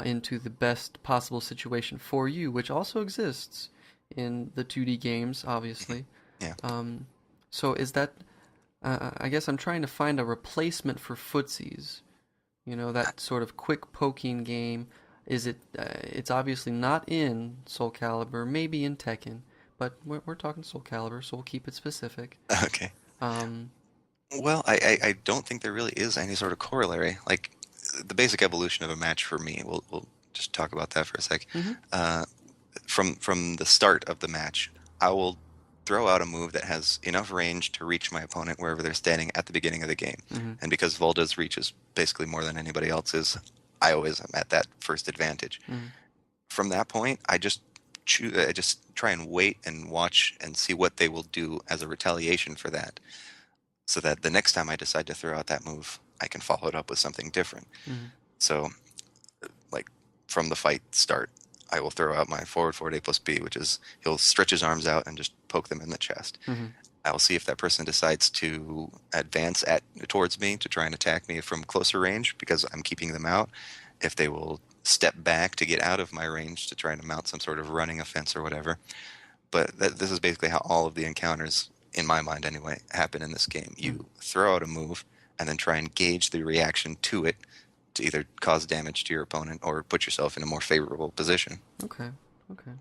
into the best possible situation for you, which also exists in the 2D games, obviously. Yeah. Um, so is that, I guess I'm trying to find a replacement for footsies. You know, that sort of quick poking game. Is it? It's obviously not in Soul Calibur, maybe in Tekken, but we're talking Soul Calibur, so we'll keep it specific. Okay. Um, Well, I don't think there really is any sort of corollary. Like the basic evolution of a match for me. We'll just talk about that for a sec. mhm, Uh, from the start of the match, I will throw out a move that has enough range to reach my opponent wherever they're standing at the beginning of the game. mhm, And because Volda's reach is basically more than anybody else's, I always am at that first advantage. mhm, From that point, I just try and wait and watch and see what they will do as a retaliation for that, so that the next time I decide to throw out that move, I can follow it up with something different. mhm, So, like from the fight start, I will throw out my forward A plus B, which is he'll stretch his arms out and just poke them in the chest. mhm, I'll see if that person decides to advance towards me to try and attack me from closer range because I'm keeping them out. If they will step back to get out of my range to try to mount some sort of running offense or whatever. But this is basically how all of the encounters, in my mind anyway, happen in this game. mhm. You throw out a move and then try and gauge the reaction to it to either cause damage to your opponent or put yourself in a more favorable position. Okay, okay.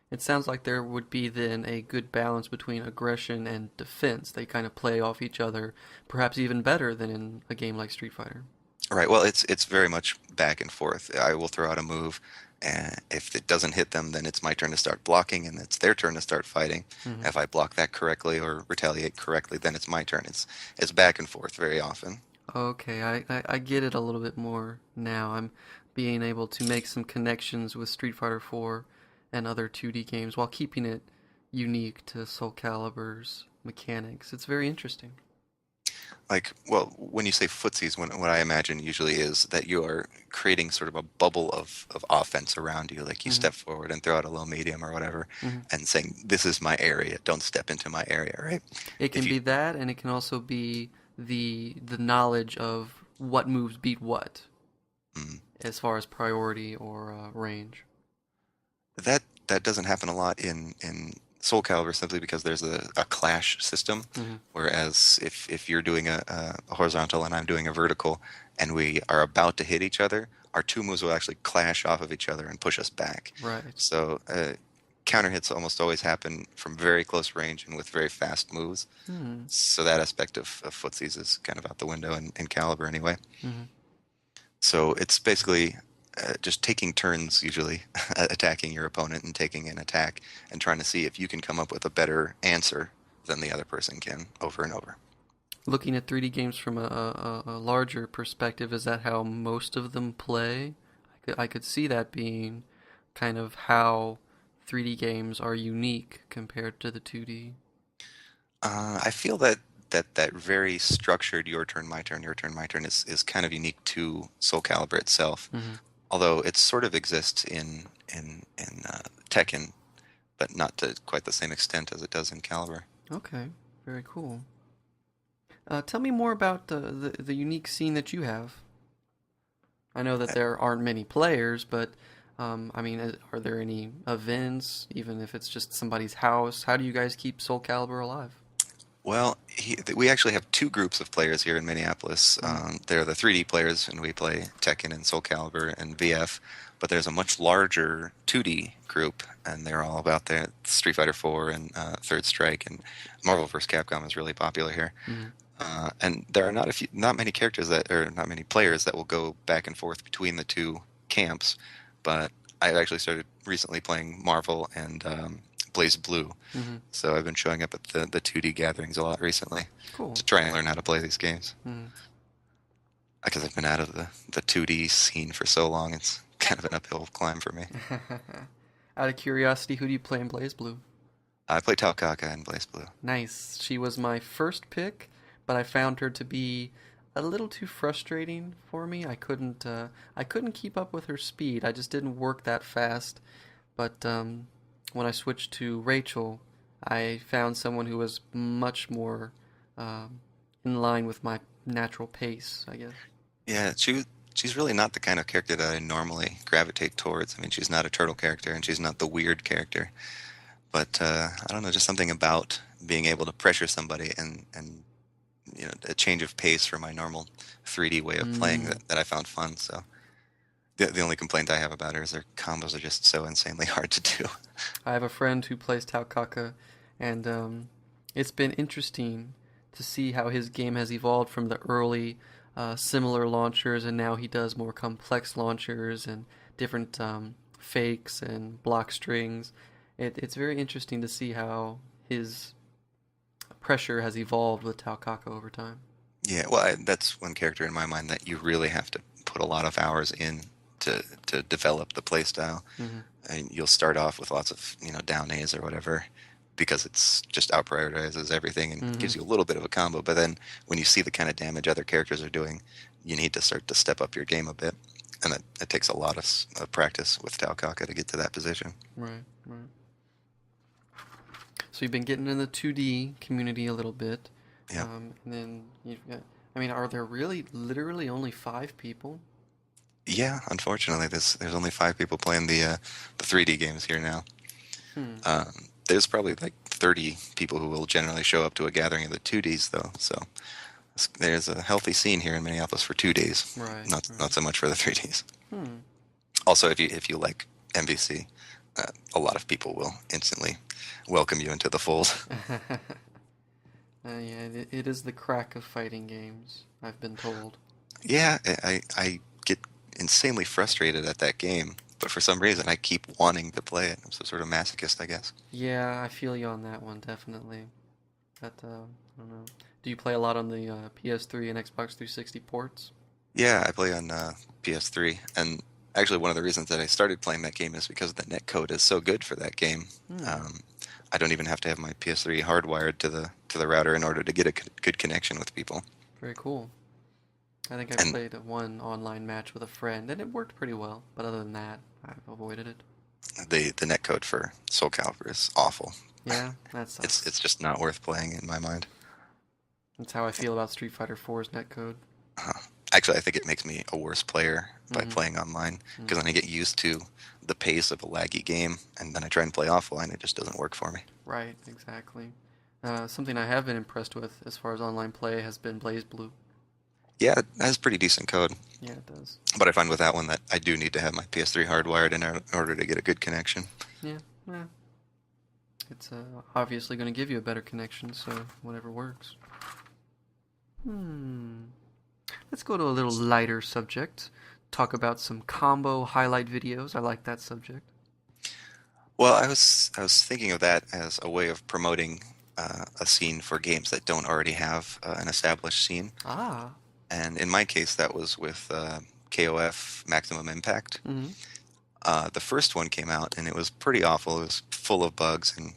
It sounds like there would be then a good balance between aggression and defense. They kind of play off each other, perhaps even better than in a game like Street Fighter. Right. Well, it's very much back and forth. I will throw out a move, and if it doesn't hit them, then it's my turn to start blocking, and it's their turn to start fighting. Mhm. If I block that correctly or retaliate correctly, then it's my turn. It's back and forth very often. Okay, I get it a little bit more now. I'm being able to make some connections with Street Fighter 4 and other 2D games while keeping it unique to Soul Calibur's mechanics. It's very interesting. Like, well, when you say footsies, what I imagine usually is that you are creating sort of a bubble of offense around you. Like you Hmm. step forward and throw out a low medium or whatever, Hmm. and saying, "This is my area. Don't step into my area." Right? It If can you be that, and it can also be the knowledge of what moves beat what mm, as far as priority or range. that doesn't happen a lot in Soul Calibur simply because there's a clash system. Hmm. Whereas if you're doing a horizontal and I'm doing a vertical and we are about to hit each other, our two moves will actually clash off of each other and push us back. Right. So counter hits almost always happen from very close range and with very fast moves. Hmm. So that aspect of footsies is kind of out the window in Caliber anyway. Hmm. So it's basically just taking turns, usually attacking your opponent and taking an attack and trying to see if you can come up with a better answer than the other person can over and over. Looking at 3D games from a larger perspective, is that how most of them play? I could see that being kind of how 3D games are unique compared to the 2D. I feel that very structured your turn, my turn is kind of unique to Soul Calibur itself. Hmm. Although it sort of exists in Tekken, but not to quite the same extent as it does in Caliber. Okay, very cool. Tell me more about the unique scene that you have. I know that there aren't many players, but I mean, are there any events, even if it's just somebody's house? How do you guys keep Soul Calibur alive? Well, we actually have two groups of players here in Minneapolis. Mm, They're the 3D players, and we play Tekken and Soul Calibur and VF. But there's a much larger 2D group, and they're all about the Street Fighter 4 and Third Strike, and Marvel vs. Capcom is really popular here. mm, And there are not many characters that, or not many players that will go back and forth between the two camps. But I actually started recently playing Marvel and Blaze Blue. Mm-hmm. So I've been showing up at the 2D gatherings a lot recently Cool. to try and learn how to play these games. Mm. Because I've been out of the 2D scene for so long, it's kind of an uphill climb for me. Out of curiosity, who do you play in Blaze Blue? I play Talkaka in Blaze Blue. Nice. She was my first pick, but I found her to be a little too frustrating for me. I couldn't keep up with her speed. I just didn't work that fast. But when I switched to Rachel, I found someone who was much more um, in line with my natural pace, I guess. Yeah, she's really not the kind of character that I normally gravitate towards. I mean, she's not a turtle character, and she's not the weird character. But I don't know, just something about being able to pressure somebody and a change of pace from my normal 3D way of playing Mm. that I found fun. So the only complaint I have about her is her combos are just so insanely hard to do. I have a friend who plays Taukaka, and it's been interesting to see how his game has evolved from the early similar launchers, and now he does more complex launchers and different fakes and block strings. It's very interesting to see how his pressure has evolved with Taukaka over time. Yeah, well, that's one character in my mind that you really have to put a lot of hours in to develop the playstyle. Hmm. And you'll start off with lots of down A's or whatever because it's just out prioritizes everything and Hmm. gives you a little bit of a combo. But then when you see the kind of damage other characters are doing, you need to start to step up your game a bit, and that takes a lot of practice with Taukaka to get to that position. Right, right. So you've been getting in the 2D community a little bit, Yeah. and then you've got. I mean, are there really literally only 5 people? Yeah, unfortunately, there's only 5 people playing the 3D games here now. Hmm. There's probably like 30 people who will generally show up to a gathering of the 2Ds though. So there's a healthy scene here in Minneapolis for 2Ds, Right, not right. not so much for the 3Ds. Hmm. Also, if you like MVC, a lot of people will instantly welcome you into the fold. Yeah, it is the crack of fighting games, I've been told. Yeah, I get insanely frustrated at that game, but for some reason I keep wanting to play it. I'm some sort of masochist, I guess. Yeah, I feel you on that one, definitely. But, I don't know. Do you play a lot on the PS3 and Xbox 360 ports? Yeah, I play on PS3, and actually one of the reasons that I started playing that game is because the netcode is so good for that game. Hmm, Um, I don't even have to have my PS3 hardwired to the router in order to get a good connection with people. very cool. I think I And played one online match with a friend, and it worked pretty well. But other than that, I've avoided it. the netcode for Soul Calibur is awful. Yeah, that It's sucks. just not worth playing in my mind. That's how I feel about Street Fighter 4's netcode. Uh, Actually, I think it makes me a worse player by Mm-hmm. playing online because Mm. then I get used to the pace of a laggy game, and then I try and play offline. It just doesn't work for me. Right, exactly. Something I have been impressed with as far as online play has been Blaze Blue. Yeah, it has pretty decent code, Yeah, it does. but I find with that one that I do need to have my PS3 hardwired in order to get a good connection. Yeah, yeah. It's obviously going to give you a better connection, so whatever works. Hmm. Let's go to a little lighter subject. Talk about some combo highlight videos. I like that subject. Well, I was thinking of that as a way of promoting a scene for games that don't already have an established scene. Ah. And in my case, that was with KOF Maximum Impact. Mm-hmm. The first one came out, and it was pretty awful. It was full of bugs and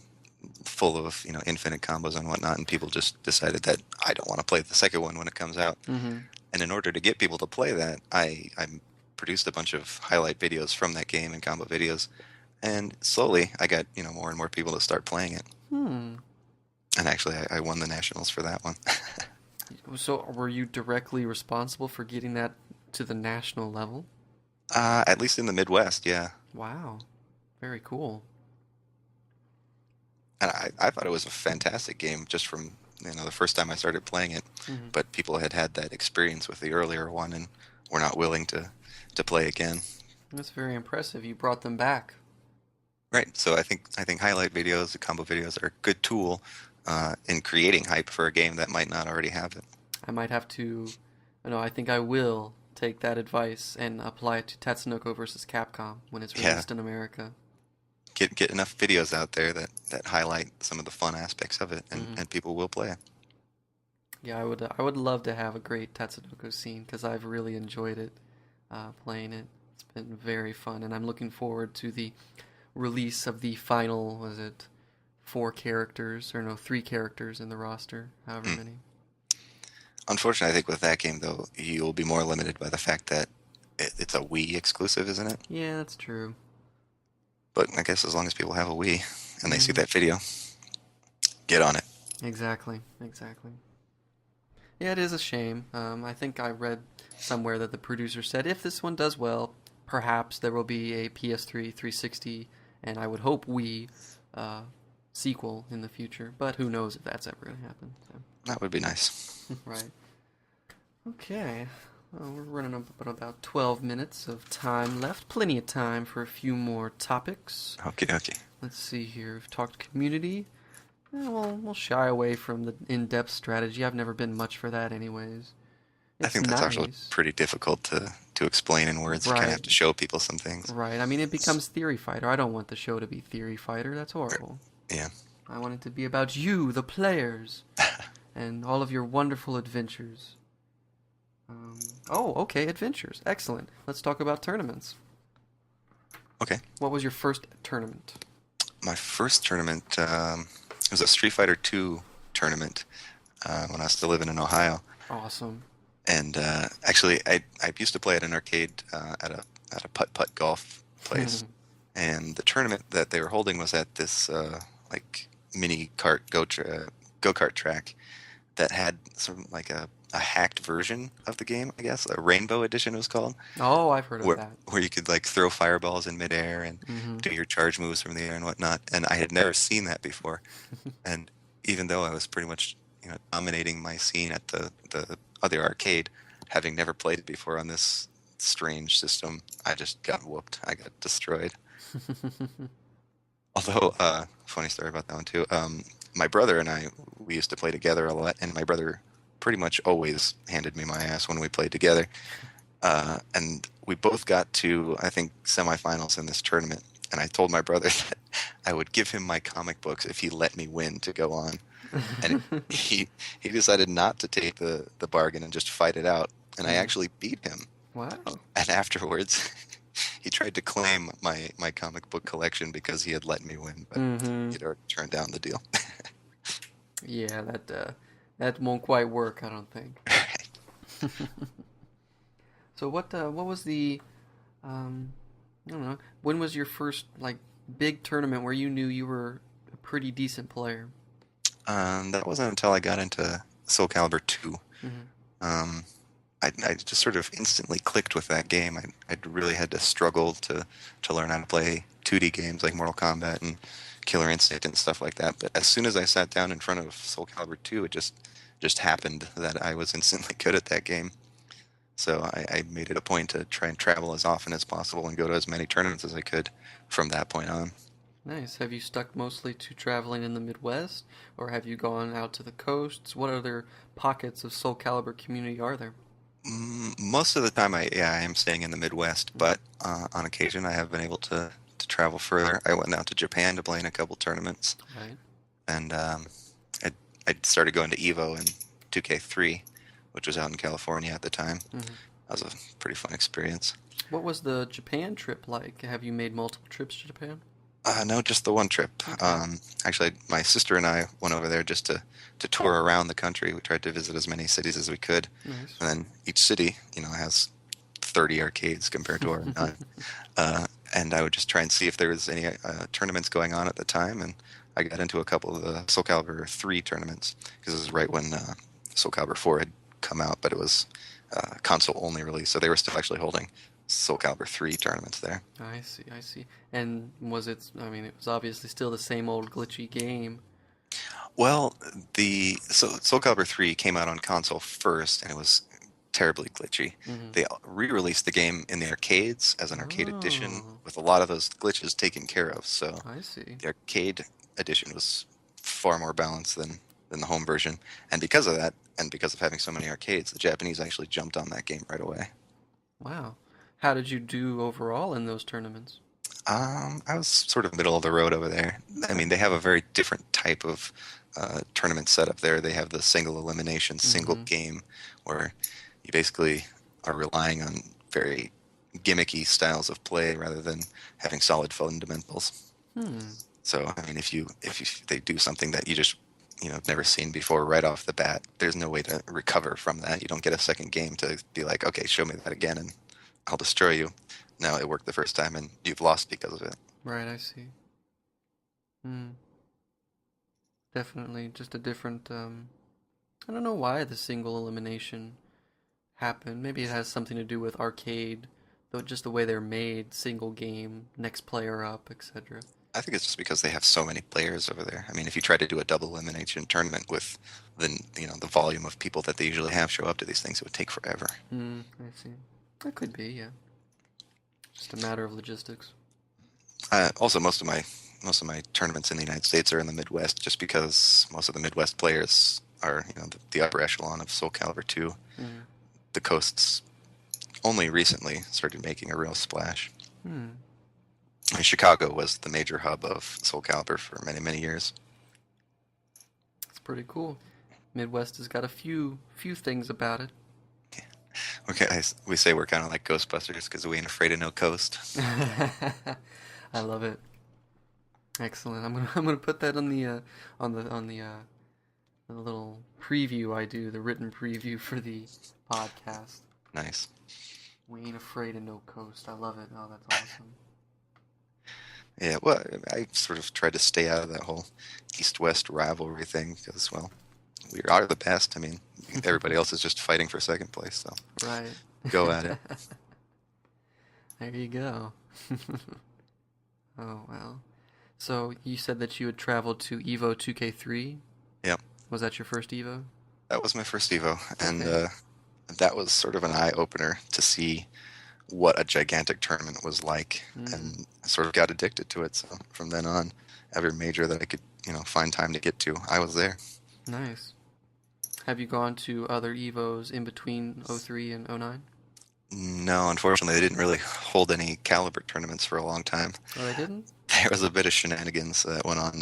full of infinite combos and whatnot. And people just decided that I don't want to play the second one when it comes out. Mm-hmm. And in order to get people to play that, I produced a bunch of highlight videos from that game and combo videos. And slowly, I got more and more people to start playing it. Hmm. And actually, I won the nationals for that one. So were you directly responsible for getting that to the national level? At least in the Midwest, yeah. Wow. Very cool. And I thought it was a fantastic game just from the first time I started playing it. Mm-hmm. But people had had that experience with the earlier one and were not willing to play again. That's very impressive. You brought them back. Right. So I think highlight videos, the combo videos, are a good tool in creating hype for a game that might not already have it. I might have to. No, I think I will take that advice and apply it to Tatsunoko versus Capcom when it's Yeah, released in America. get enough videos out there that highlight some of the fun aspects of it, Hmm. and people will play it. Yeah, I would love to have a great Tatsunoko scene because I've really enjoyed it, playing it. It's been very fun, and I'm looking forward to the release of the final, was it 4 characters, or no, 3 characters in the roster, however Mm. many. Unfortunately, I think with that game though, you'll be more limited by the fact that it's a Wii exclusive, isn't it? Yeah, that's true. But I guess as long as people have a Wii and they see Hmm. that video, get on it. Exactly, exactly. Yeah, it is a shame. I think I read somewhere that the producer said if this one does well, perhaps there will be a PS3, 360, and I would hope Wii uh, sequel in the future. But who knows if that's ever going to happen. That would be nice. So. Right. Okay. Well, we're running up about 12 minutes of time left. Plenty of time for a few more topics. Okay, okay. Let's see here. We've talked community. We'll shy away from the in-depth strategy. I've never been much for that anyways. I It's think that's actually nice. pretty difficult to explain in words. You kind of Right, have to show people some things. right. I mean, it becomes Theory Fighter. I don't want the show to be Theory Fighter. That's horrible. Yeah. I want it to be about you, the players, and all of your wonderful adventures. Oh, okay, adventures. Excellent. Let's talk about tournaments. Okay. What was your first tournament? My first tournament was a Street Fighter 2 tournament when I was still living in Ohio. Awesome. And actually, I used to play at an arcade at a putt-putt golf place. And the tournament that they were holding was at this like mini kart go-kart track that had some like a hacked version of the game, I guess. A Rainbow Edition it was called, Oh, I've heard of that. where you could like throw fireballs in midair and Hmm. do your charge moves from the air and whatnot. And I had never seen that before. And even though I was pretty much, dominating my scene at the other arcade, having never played it before on this strange system, I just got whooped. I got destroyed. Although, funny story about that one too. My brother and I, we used to play together a lot, and my brother pretty much always handed me my ass when we played together. And we both got to, I think, semifinals in this tournament. And I told my brother that I would give him my comic books if he let me win to go on. And he decided not to take the bargain and just fight it out. And I actually beat him. Wow. And afterwards, he tried to claim my comic book collection because he had let me win, but Hmm. he'd already turned down the deal. Yeah, that won't quite work, I don't think. So what was the I don't know, when was your first like big tournament where you knew you were a pretty decent player? That wasn't until I got into Soul Calibur 2. Hmm. Um, I just sort of instantly clicked with that game. I really had to struggle to learn how to play 2D games like Mortal Kombat and Killer Instinct and stuff like that. But as soon as I sat down in front of Soul Calibur 2, it just happened that I was instantly good at that game. So I made it a point to try and travel as often as possible and go to as many tournaments as I could from that point on. Nice. Have you stuck mostly to traveling in the Midwest, or have you gone out to the coasts? What other pockets of Soul Calibur community are there? Most of the time, I am staying in the Midwest, but on occasion I have been able to travel further. I went out to Japan to play in a couple tournaments, Right. and I started going to Evo in 2K3, which was out in California at the time. Hmm. That was a pretty fun experience. What was the Japan trip like? Have you made multiple trips to Japan? No, just the one trip. Okay. Actually, my sister and I went over there just to tour around the country. We tried to visit as many cities as we could, Nice. and then each city, has 30 arcades compared to our nine. And I would just try and see if there was any tournaments going on at the time, and I got into a couple of the Soul Calibur 3 tournaments because it was right when Soul Calibur 4 had come out, but it was console only release, so they were still actually holding Soul Calibur 3 tournaments there. I see, I see. And was it, I mean, it was obviously still the same old glitchy game. Well, Soul Calibur 3 came out on console first, and it was terribly glitchy. Hmm. They re-released the game in the arcades as an arcade edition Oh, with a lot of those glitches taken care of. So I see. the arcade edition was far more balanced than the home version. And because of that, and because of having so many arcades, the Japanese actually jumped on that game right away. Wow. How did you do overall in those tournaments? I was sort of middle of the road over there. I mean, they have a very different type of tournament setup there. They have the single elimination, single Mm-hmm. game, where you basically are relying on very gimmicky styles of play rather than having solid fundamentals. Hmm. So, I mean, if they do something that you just never seen before right off the bat, there's no way to recover from that. You don't get a second game to be like, okay, show me that again, and I'll destroy you. No, it worked the first time, and you've lost because of it. Right, I see. Hmm. Definitely just a different, I don't know why the single elimination happened. Maybe it has something to do with arcade, though just the way they're made, single game, next player up, etc. I think it's just because they have so many players over there. I mean, if you try to do a double elimination tournament with the volume of people that they usually have show up to these things, it would take forever. Hmm, I see. That could be, yeah. Just a matter of logistics. Also, most of my tournaments in the United States are in the Midwest, just because most of the Midwest players are the upper echelon of Soul Calibur 2. Hmm. The coasts only recently started making a real splash. Hmm. I mean, Chicago was the major hub of Soul Calibur for many, many years. It's pretty cool. Midwest has got a few things about it. Okay, we say we're kind of like Ghostbusters because we ain't afraid of no coast. I love it. Excellent. I'm gonna put that on the little preview I do, the written preview for the podcast. Nice. We ain't afraid of no coast. I love it. Oh, that's awesome. Yeah, well, I sort of tried to stay out of that whole East-West rivalry thing because, well, we are the best. I mean, everybody else is just fighting for second place, so Right. go at it. There you go. Oh, well. So you said that you had traveled to Evo 2K3. Yep, Was that your first Evo? that was my first Evo, and Okay. that was sort of an eye-opener to see what a gigantic tournament was like, Mm, and I sort of got addicted to it. So from then on, every major that I could, find time to get to, I was there. nice. Have you gone to other Evos in between '03 and '09? No, unfortunately, they didn't really hold any caliber tournaments for a long time. Oh, they didn't? There was a bit of shenanigans that went on.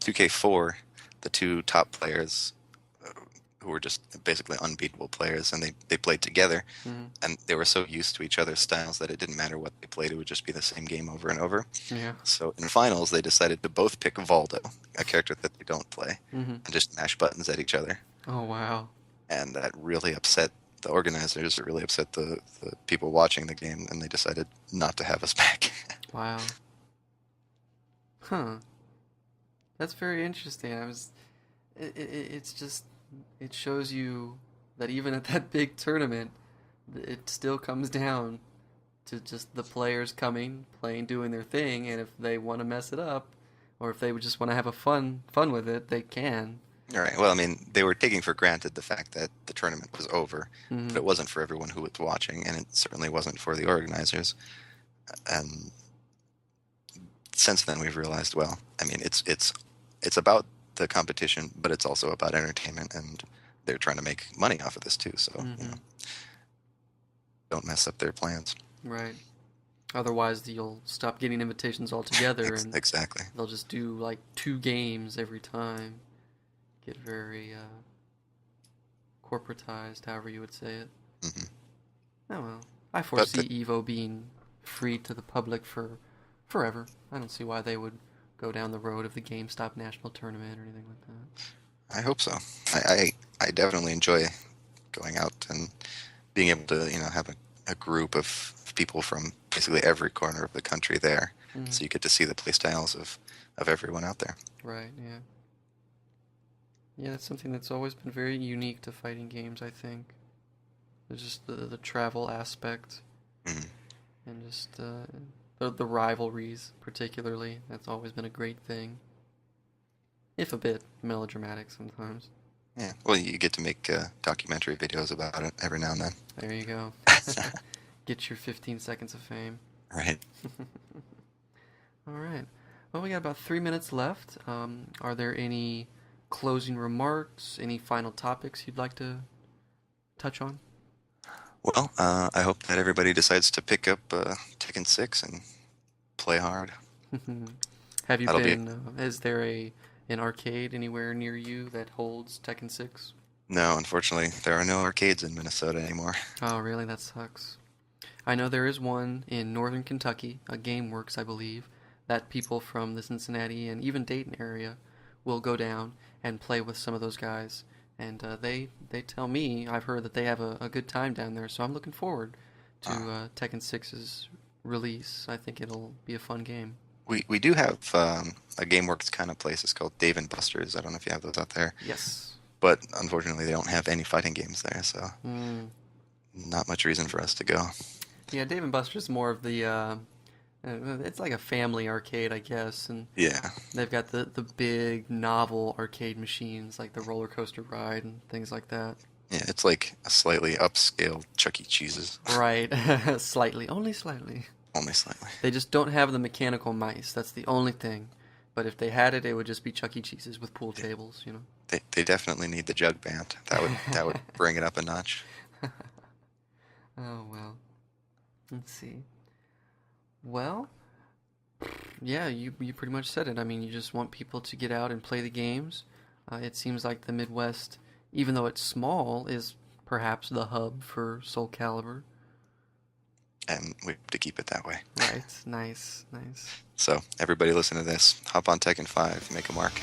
2K4, the two top players, uh, who were just basically unbeatable players, and they played together, Mm, and they were so used to each other's styles that it didn't matter what they played, it would just be the same game over and over. yeah. So in finals, they decided to both pick Valdo, a character that they don't play, Mm-hmm. and just mash buttons at each other. Oh, wow. And that really upset the organizers, it really upset the people watching the game, and they decided not to have us back. Wow. Huh. That's very interesting. It's just, it shows you that even at that big tournament, it still comes down to just the players coming, playing, doing their thing, and if they want to mess it up, or if they would just want to have a fun with it, they can. All right. Well, I mean, they were taking for granted the fact that the tournament was over, but Mm-hmm. it wasn't for everyone who was watching, and it certainly wasn't for the organizers. And since then, we've realized, well, I mean, it's about the competition, but it's also about entertainment, and they're trying to make money off of this too. So, Mm-hmm. don't mess up their plans. Right. Otherwise, you'll stop getting invitations altogether, and Exactly. they'll just do like 2 games every time. Get very corporatized, however you would say it. Hmm. Oh well. I But foresee Evo being free to the public for forever. I don't see why they would go down the road of the GameStop National Tournament or anything like that. I hope so. I definitely enjoy going out and being able to have a group of people from basically every corner of the country there, Mm, so you get to see the play styles of everyone out there. right, yeah. Yeah, that's something that's always been very unique to fighting games, I think. There's just the travel aspect Mhm. and just the rivalries, particularly. That's always been a great thing. If a bit melodramatic sometimes. Yeah, well, you get to make documentary videos about it every now and then. There you go. Get your 15 seconds of fame. Right. All right. Well, we got about 3 minutes left. Are there any closing remarks? Any final topics you'd like to touch on? Well, I hope that everybody decides to pick up Tekken 6 and play hard. Have you That'll be been? Is there an arcade anywhere near you that holds Tekken 6? No, unfortunately, there are no arcades in Minnesota anymore. Oh, really? That sucks. I know there is one in northern Kentucky, a GameWorks, I believe, that people from the Cincinnati and even Dayton area will go down and play with some of those guys. And they tell me, I've heard that they have a good time down there, so I'm looking forward to Uh, Tekken 6's release. I think it'll be a fun game. we do have a GameWorks kind of place. It's called Dave and Buster's. I don't know if you have those out there, Yes. but unfortunately, they don't have any fighting games there, so Mm. not much reason for us to go. Yeah, Dave and Buster's more of the it's like a family arcade, I guess, and Yeah, they've got the big novel arcade machines like the roller coaster ride and things like that. yeah, it's like a slightly upscale Chuck E. Cheese's, Right, slightly, only slightly. only slightly. They just don't have the mechanical mice. That's the only thing. But if they had it, it would just be Chuck E. Cheese's with pool Yeah, tables, you know. they definitely need the jug band. That would bring it up a notch. Oh well. Let's see. Well, yeah, you pretty much said it. I mean, you just want people to get out and play the games. It seems like the Midwest, even though it's small, is perhaps the hub for Soul Calibur. And we have to keep it that way. Right. Nice, nice. So everybody listen to this. Hop on Tekken 5, make a mark.